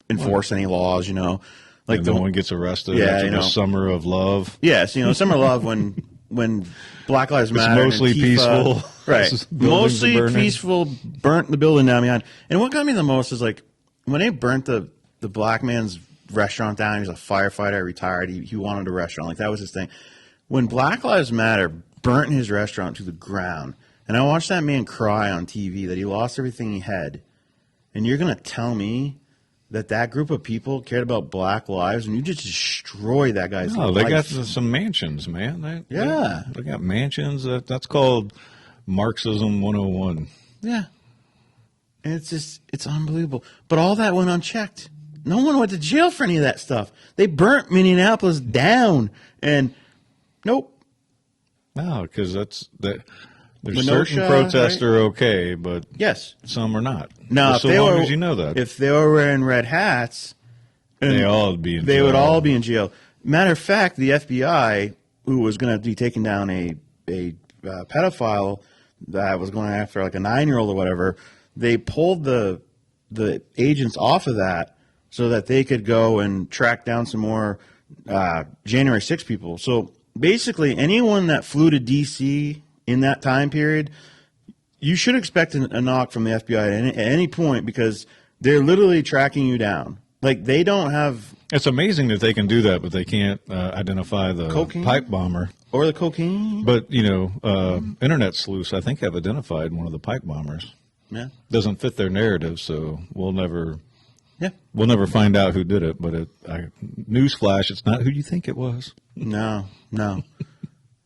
enforce any laws, you know, like And no one gets arrested Yeah, after you the know. summer of love. Yes, you know, Summer Love when Black Lives Matter, mostly and Antifa, peaceful. right? Buildings Mostly are burning. peaceful. Burnt the building down behind. And what got me the most is like when they burnt the black man's restaurant down. He was a firefighter, retired. He wanted a restaurant, like that was his thing. When Black Lives Matter burnt his restaurant to the ground, and I watched that man cry on TV that he lost everything he had, and you're gonna tell me that group of people cared about black lives, and you just destroy that guy's No, life. they got some mansions, man. Yeah. They got mansions. That's called Marxism 101. Yeah. And it's unbelievable. But all that went unchecked. No one went to jail for any of that stuff. They burnt Minneapolis down, and nope. No, because there's Minutia, certain protests right? are okay, but Yes. some are not. Now, Just if so they long were, as you know that, if they were wearing red hats, they all would be in they jail. would all be in jail. Matter of fact, the FBI, who was going to be taking down a pedophile that was going after like a 9-year-old or whatever, they pulled the agents off of that so that they could go and track down some more January 6 people. So basically, anyone that flew to D.C. in that time period, you should expect a knock from the FBI at any point because they're literally tracking you down. Like they don't have It's amazing that they can do that, but they can't identify the Cocaine? pipe bomber. or the cocaine. But internet sleuths, I think, have identified one of the pipe bombers. Yeah, Doesn't fit their narrative, so we'll never yeah. find out who did it. But newsflash, it's not who you think it was. No.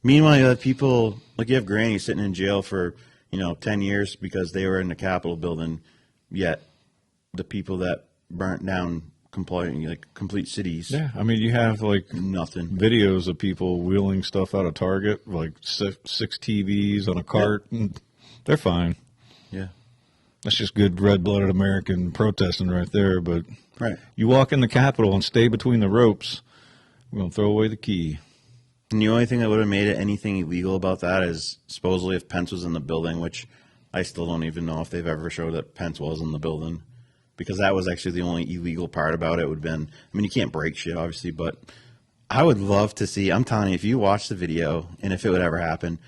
Meanwhile, you have people like you have Granny sitting in jail for 10 years because they were in the Capitol building. Yet the people that burnt down complete cities, Yeah, I mean, you have like nothing. videos of people wheeling stuff out of Target, like six TVs on a cart, and they're fine. Yeah, That's just good red-blooded American protesting right there. But right. you walk in the Capitol and stay between the ropes, we're going to throw away the key. And the only thing that would have made it anything illegal about that is supposedly if Pence was in the building, which I still don't even know if they've ever showed that Pence was in the building, because that was actually the only illegal part about it would have been, I mean, you can't break shit, obviously, but I would love to see, I'm telling you, if you watch the video, and if it would ever happen,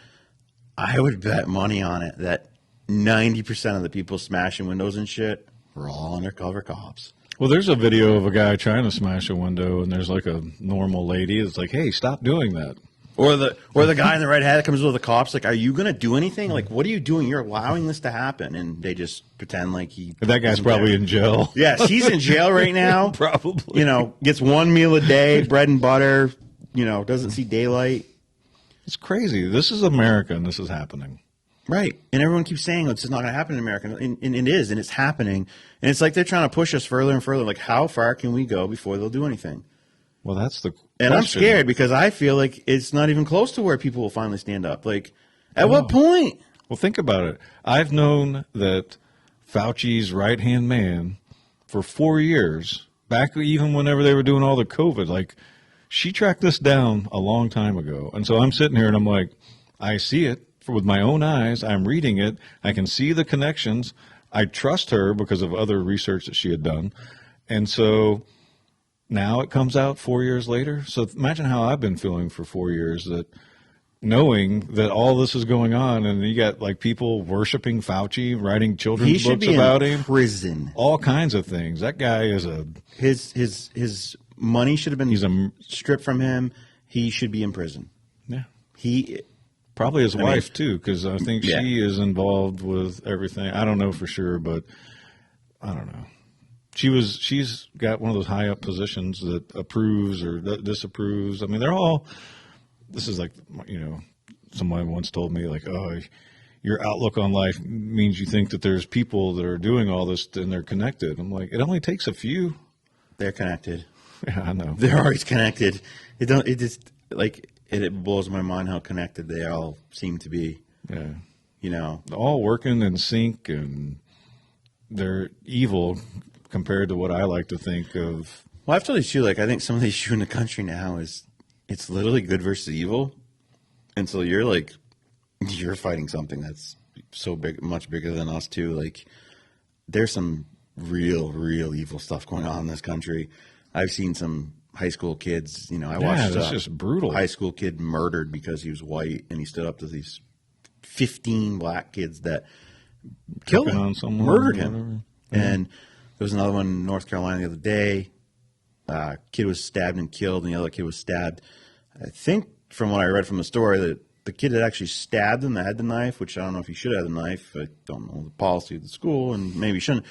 I would bet money on it that 90% of the people smashing windows and shit were all undercover cops. Well, there's a video of a guy trying to smash a window, and there's like a normal lady that's like, "Hey, stop doing that." Or the guy in the red hat that comes with the cops, like, "Are you gonna do anything? Like, what are you doing? You're allowing this to happen." And they just pretend like That guy's probably in jail. Yes, he's in jail right now. Probably. You know, gets one meal a day, bread and butter. You know, doesn't see daylight. It's crazy. This is America, and this is happening. Right. And everyone keeps saying, it's just not going to happen in America. And it is, and it's happening. And it's like they're trying to push us further and further. Like, how far can we go before they'll do anything? Well, that's the And I'm question. scared because I feel like it's not even close to where people will finally stand up. Like, at what point? Well, think about it. I've known that Fauci's right-hand man for 4 years, back even whenever they were doing all the COVID, like, she tracked this down a long time ago. And so I'm sitting here and I'm like, I see it with my own eyes. I'm reading it. I can see the connections. I trust her because of other research that she had done. And so now it comes out 4 years later. So imagine how I've been feeling for 4 years, that knowing that all this is going on, and you got like people worshiping Fauci, writing He children's should books be about in him, prison. all kinds of things. That guy is His money should have been stripped from him. He should be in prison. yeah, He probably his I mean, wife too, because I think yeah. she is involved with everything. I don't know for sure, but I don't know. She's got one of those high up positions that approves or that disapproves. I mean, they're all. This is like, you know, somebody once told me, like, oh, your outlook on life means you think that there's people that are doing all this and they're connected. I'm like, it only takes a few. They're connected. Yeah, I know. They're always connected. It just like it blows my mind how connected they all seem to be. Yeah, You know, all working in sync, and they're evil compared to what I like to think of. well, I've told you too. Like, I think some of the issue in the country now is it's literally good versus evil, and so you're fighting something that's so big, much bigger than us too. Like, there's some real evil stuff going on in this country. I've seen some high school kids. You know, I watched that's just brutal. high school kid murdered because he was white, and he stood up to these 15 black kids that killed Picking him, on someone murdered or him. whatever. And there was another one in North Carolina the other day. Kid was stabbed and killed, and the other kid was stabbed. I think from what I read from the story that the kid had actually stabbed him that had the knife, which I don't know if he should have the knife. I don't know the policy of the school, and maybe he shouldn't.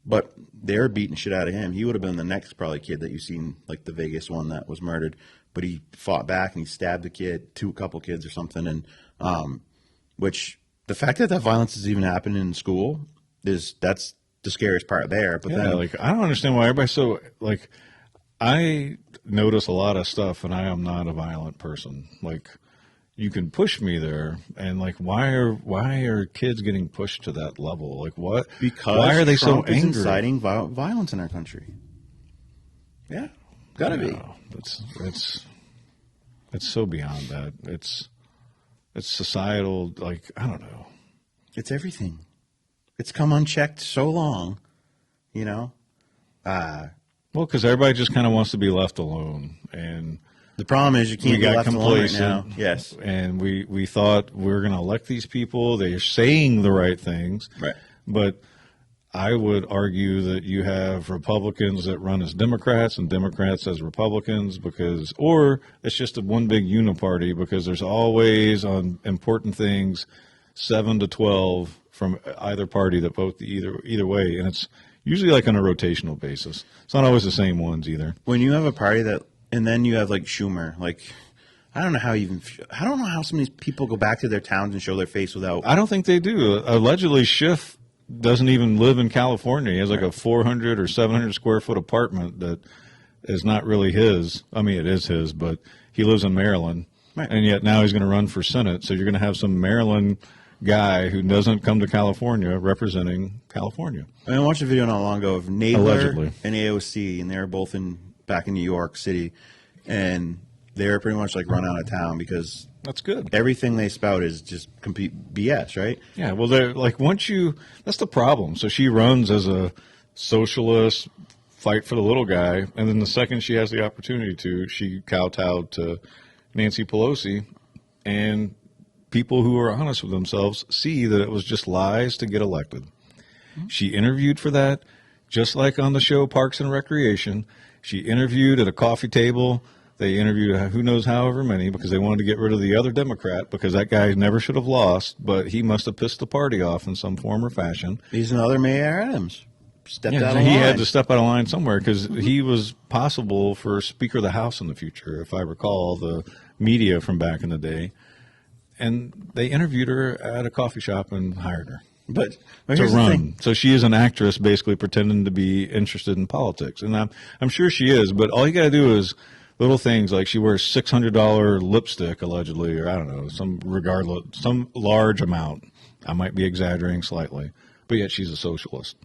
But they were beating shit out of him. He would have been the next probably kid that you've seen, like the Vegas one that was murdered. But he fought back and he stabbed the kid, a couple kids or something. And which the fact that violence is even happening in school that's the scariest part there. But Yeah, then like, I don't understand why everybody's so, like, I notice a lot of stuff, and I am not a violent person. Like, you can push me there, and like, why are kids getting pushed to that level? Like, what? because why are they Trump so is angry? inciting violence in our country. Yeah, gotta be. No, it's so beyond that. It's societal. Like, I don't know. It's everything. It's come unchecked so long, you know. Well, because everybody just kind of wants to be left alone, and The problem is you we can't be got left alone right now. complacent. Yes, and we thought we were going to elect these people. They're saying the right things, right. but I would argue that you have Republicans that run as Democrats and Democrats as Republicans, or it's just a one big uniparty, because there's always on important things 7 to 12 from either party that vote either way, and it's usually like on a rotational basis. It's not always the same ones either. When you have a party that, and then you have like Schumer, like I don't know how some of these people go back to their towns and show their face without. I don't think they do. Allegedly, Schiff doesn't even live in California. He has like a 400 or 700 square foot apartment that is not really his. I mean, it is his, but he lives in Maryland. Right. And yet now he's going to run for Senate. So you're going to have some Maryland guy who doesn't come to California representing California. I watched a video not long ago of Nadler Allegedly. and AOC, and they were both back in New York City, and they're pretty much like run out of town because That's good. everything they spout is just complete BS, right? Yeah, well, they're like that's the problem. So she runs as a socialist, fight for the little guy, and then the second she has the opportunity to, she kowtowed to Nancy Pelosi, and people who are honest with themselves see that it was just lies to get elected. She interviewed for that, just like on the show Parks and Recreation. She interviewed at a coffee table. They interviewed who knows however many because they wanted to get rid of the other Democrat because that guy never should have lost, but he must have pissed the party off in some form or fashion. He's another Mayor Adams. Stepped out of He line. had to step out of line somewhere because he was possible for Speaker of the House in the future, if I recall the media from back in the day. And they interviewed her at a coffee shop and hired her But to here's the run. thing. So she is an actress basically pretending to be interested in politics. And I'm sure she is, but all you got to do is little things like she wears $600 lipstick allegedly, or I don't know, some large amount. I might be exaggerating slightly, but yet she's a socialist.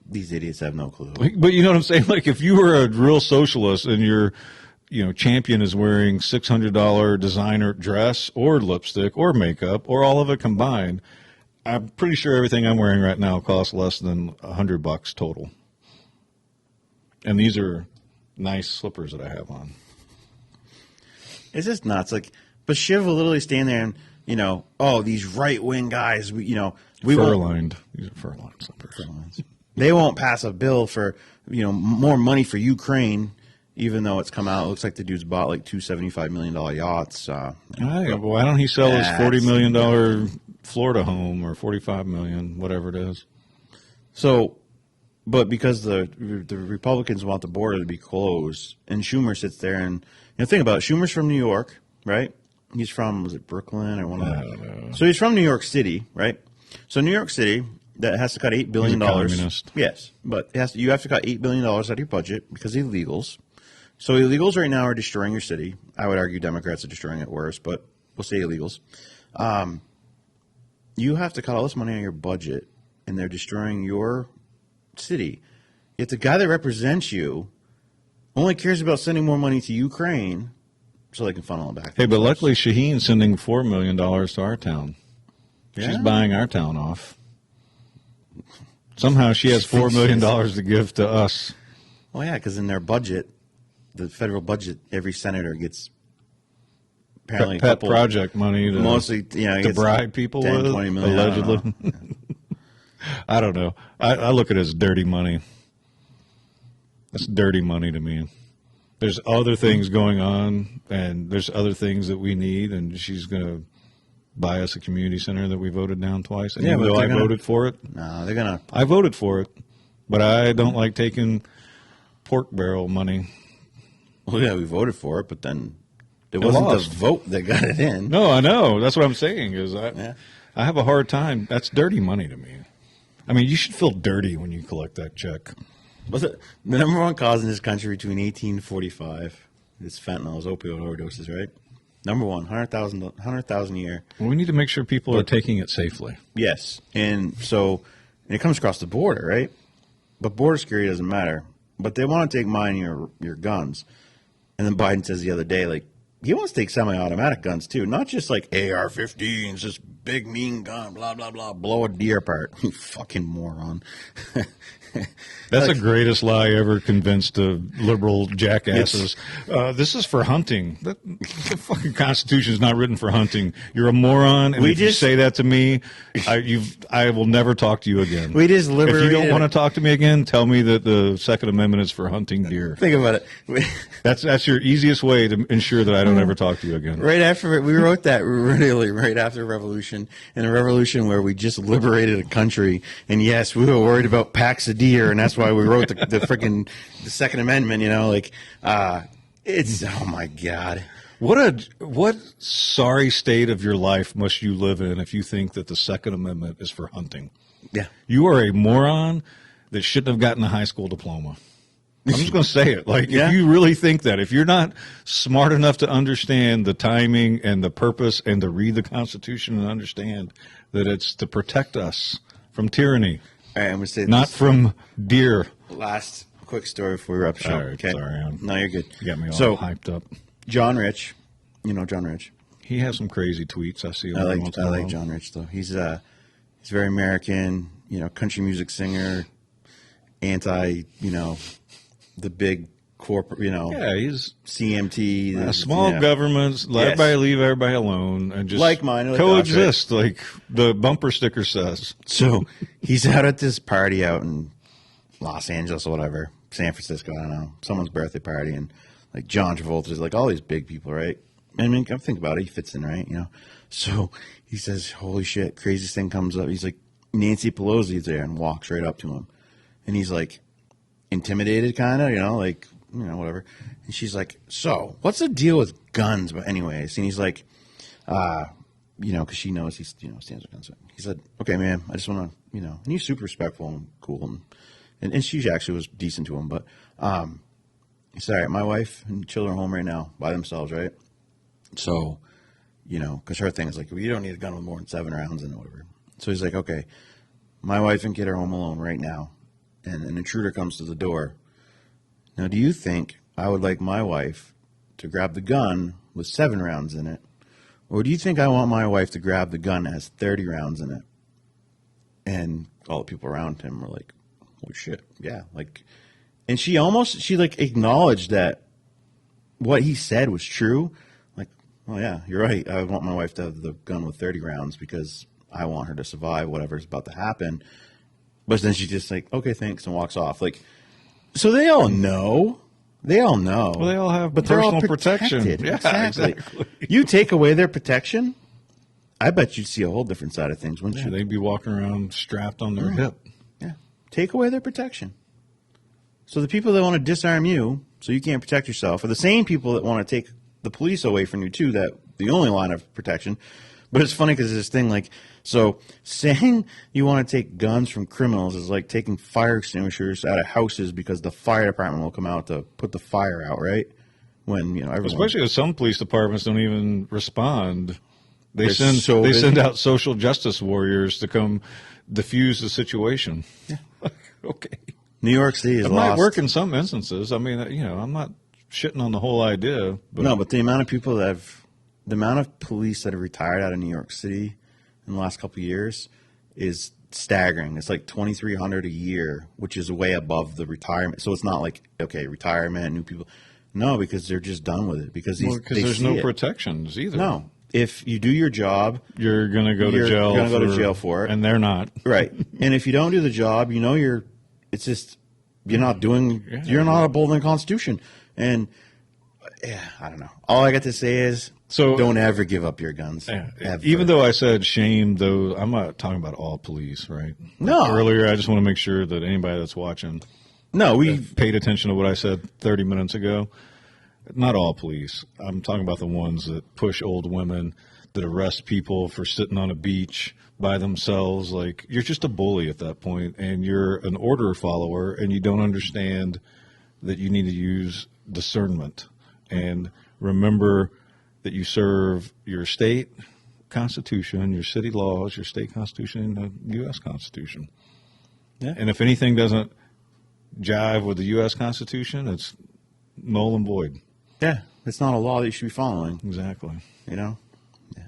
These idiots have no clue. But you know what I'm saying? Like if you were a real socialist and your champion is wearing $600 designer dress or lipstick or makeup or all of it combined, I'm pretty sure everything I'm wearing right now costs less than $100 total. And these are nice slippers that I have on. It's just nuts. Like, but Shiv will literally stand there and, these right-wing guys, we won't, Fur-lined. These are fur-lined slippers. they won't pass a bill for, more money for Ukraine, even though it's come out. It looks like the dude's bought like two $75 million yachts. Why don't he sell his $40 million Florida home or $45 million, whatever it is? So, but because the Republicans want the border to be closed, and Schumer sits there and, think about it. Schumer's from New York, right? He's from, was it Brooklyn or one of I don't know. So he's from New York City, right? So New York City, that has to cut $8 billion. He's a communist. Yes, but you have to cut $8 billion out of your budget because of illegals. So illegals right now are destroying your city. I would argue Democrats are destroying it worse, but we'll say illegals. You have to cut all this money out of your budget, and they're destroying your city. Yet the guy that represents you only cares about sending more money to Ukraine so they can funnel it back. Hey, but luckily Shaheen's sending $4 million to our town. She's Yeah? buying our town off. Somehow she has $4 million to give to us. Well, yeah, because in their budget, the federal budget, every senator gets apparently a Pet couple, project money to, mostly, to bribe people 10, with, 20 million, allegedly. I don't know. I look at it as dirty money. That's dirty money to me. There's other things going on, and there's other things that we need, and she's going to buy us a community center that we voted down twice. And Yeah, even but though I they're gonna- voted for it, No, they're going to. I voted for it, but I don't like taking pork barrel money. Well, yeah, we voted for it, but then it wasn't lost. the vote that got it in. No, I know. That's what I'm saying. Yeah. I have a hard time. That's dirty money to me. I mean, you should feel dirty when you collect that check. Was it the number one cause in this country between 1845? It's fentanyl, it's opioid overdoses, right? Number one, 100,000 a year. Well, we need to make sure people are taking it safely. Yes, and it comes across the border, right? But border security doesn't matter. But they want to take mine your guns. And then Biden says the other day, like, he wants to take semi-automatic guns too, not just like AR-15s, this big mean gun, blah blah blah, blow a deer apart. You fucking moron. That's Like- the greatest lie ever convinced of liberal jackasses. This is for hunting. The fucking Constitution is not written for hunting. You're a moron, and We if you just- say that to me, I will never talk to you again. We just If you don't liberated- want to talk to me again, tell me that the Second Amendment is for hunting deer. Think about it. That's your easiest way to ensure that I don't ever talk to you again. Right after we wrote that, really, right after the revolution, in a revolution where we just liberated a country, and yes, we were worried about packs of deer, and that's why we wrote the freaking the Second Amendment. It's oh my god. What sorry state of your life must you live in if you think that the Second Amendment is for hunting? Yeah, You are a moron that shouldn't have gotten a high school diploma. I'm just going to say it. Like, Yeah. if you really think that, if you're not smart enough to understand the timing and the purpose and to read the Constitution and understand that it's to protect us from tyranny, all right. I'm gonna say not this from deer. last quick story before we wrap the show. All right, okay, sorry, no, you're good. You got me all So hyped up. John Rich, you know John Rich. He has some crazy tweets. I see him I every like once in a while. John Rich though. He's very American, you know, country music singer, anti, you know, the big corporate, you know, Yeah, he's CMT, small yeah. governments. Let Yes. everybody leave everybody alone and just Like mine, like coexist, like the bumper sticker says. So he's out at this party out in Los Angeles or whatever, San Francisco, I don't know, someone's birthday party, and like John Travolta's like all these big people, right? I mean, I think about it, he fits in, right? You know, so he says, "Holy shit!" Craziest thing comes up. He's like, Nancy Pelosi's there, and walks right up to him, and he's like, intimidated, kind of, you know, like, you know, whatever. And she's like, "So, what's the deal with guns?" But anyways, and he's like, you know, because she knows he's, you know, stands with guns. He said, "Okay, man, I just want to, you know," and he's super respectful and cool, and she actually was decent to him, but he said, "All right, my wife and children are home right now by themselves, right? So, you know, because her thing is like, well, you don't need a gun with more than 7 rounds in it, whatever." So he's like, "Okay, my wife and kid are home alone right now, and an intruder comes to the door. Now, do you think I would like my wife to grab the gun with 7 rounds in it, or do you think I want my wife to grab the gun that has 30 rounds in it?" And all the people around him were like, "Holy shit, yeah!" Like, and she like acknowledged that what he said was true. Like, "Oh yeah, you're right. I want my wife to have the gun with 30 rounds because I want her to survive whatever's about to happen." But then she just like, "Okay, thanks," and walks off. Like, so they all know. They all know. Well, they all have but they're all personal protection. protected. Yeah, exactly. exactly. You take away their protection, I bet you'd see a whole different side of things, wouldn't Yeah, you? they'd be walking around strapped on their hip. Yeah. Take away their protection. So the people that want to disarm you so you can't protect yourself are the same people that want to take the police away from you too, that the only line of protection. But it's funny because this thing, like, so saying you want to take guns from criminals is like taking fire extinguishers out of houses because the fire department will come out to put the fire out, right? When, you know, everyone... Especially if some police departments don't even respond. They They're send so they busy. send out social justice warriors to come diffuse the situation. Yeah. Okay. New York City is It lost. might work in some instances. I mean, you know, I'm not shitting on the whole idea. But No, but the amount of people that have... The amount of police that have retired out of New York City in the last couple of years is staggering. It's like 2,300 a year, which is way above the retirement. So it's not like, okay, retirement, new people. No, because they're just done with it. Because Well, they there's see no it. protections either. No. If you do your job, You're going to go to You're jail. gonna go to jail for it. And they're not. right. And if you don't do the job, you know it's just, you're not doing, Yeah. you're not upholding the Constitution. And, yeah, I don't know. All I got to say is, So- don't ever give up your guns. Yeah. Ever. Even though I said shame, though, I'm not talking about all police, right? No. Earlier, I just want to make sure that anybody that's watching No, we paid attention to what I said 30 minutes ago. Not all police. I'm talking about the ones that push old women, that arrest people for sitting on a beach by themselves. Like, you're just a bully at that point, and you're an order follower, and you don't understand that you need to use discernment. And remember that you serve your state constitution, your city laws, your state constitution, and the U.S. Constitution. Yeah. And if anything doesn't jive with the U.S. Constitution, it's null and void. Yeah, it's not a law that you should be following, Exactly. you know? Yeah.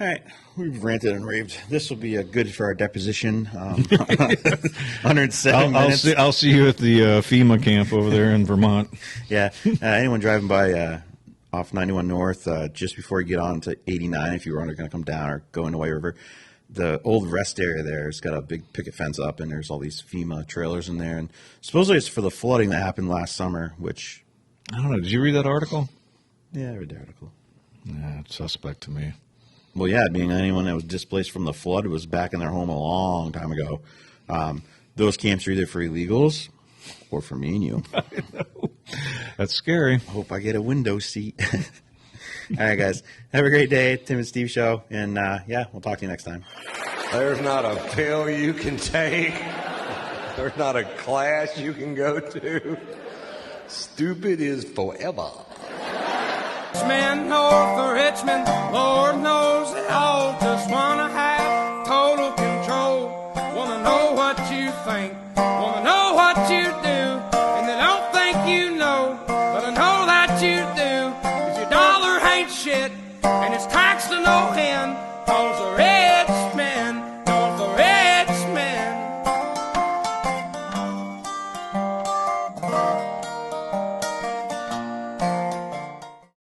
All right, we've ranted and raved. This will be good for our deposition. 107 minutes. I'll see you at the FEMA camp over there in Vermont. Yeah, anyone driving by off 91 North, just before you get on to 89, if you were going to come down or go into White River, the old rest area there has got a big picket fence up, and there's all these FEMA trailers in there. And supposedly it's for the flooding that happened last summer, which... I don't know. Did you read that article? Yeah, I read the article. Yeah, it's suspect to me. Well, yeah, being anyone that was displaced from the flood was back in their home a long time ago. Those camps are either for illegals or for me and you. That's scary. Hope I get a window seat. All right, guys. Have a great day. Tim and Steve Show. And, yeah, we'll talk to you next time. There's not a pill you can take. There's not a class you can go to. Stupid is forever. Man north of Richmond, Lord knows they all just wanna have total control. Wanna know what you think.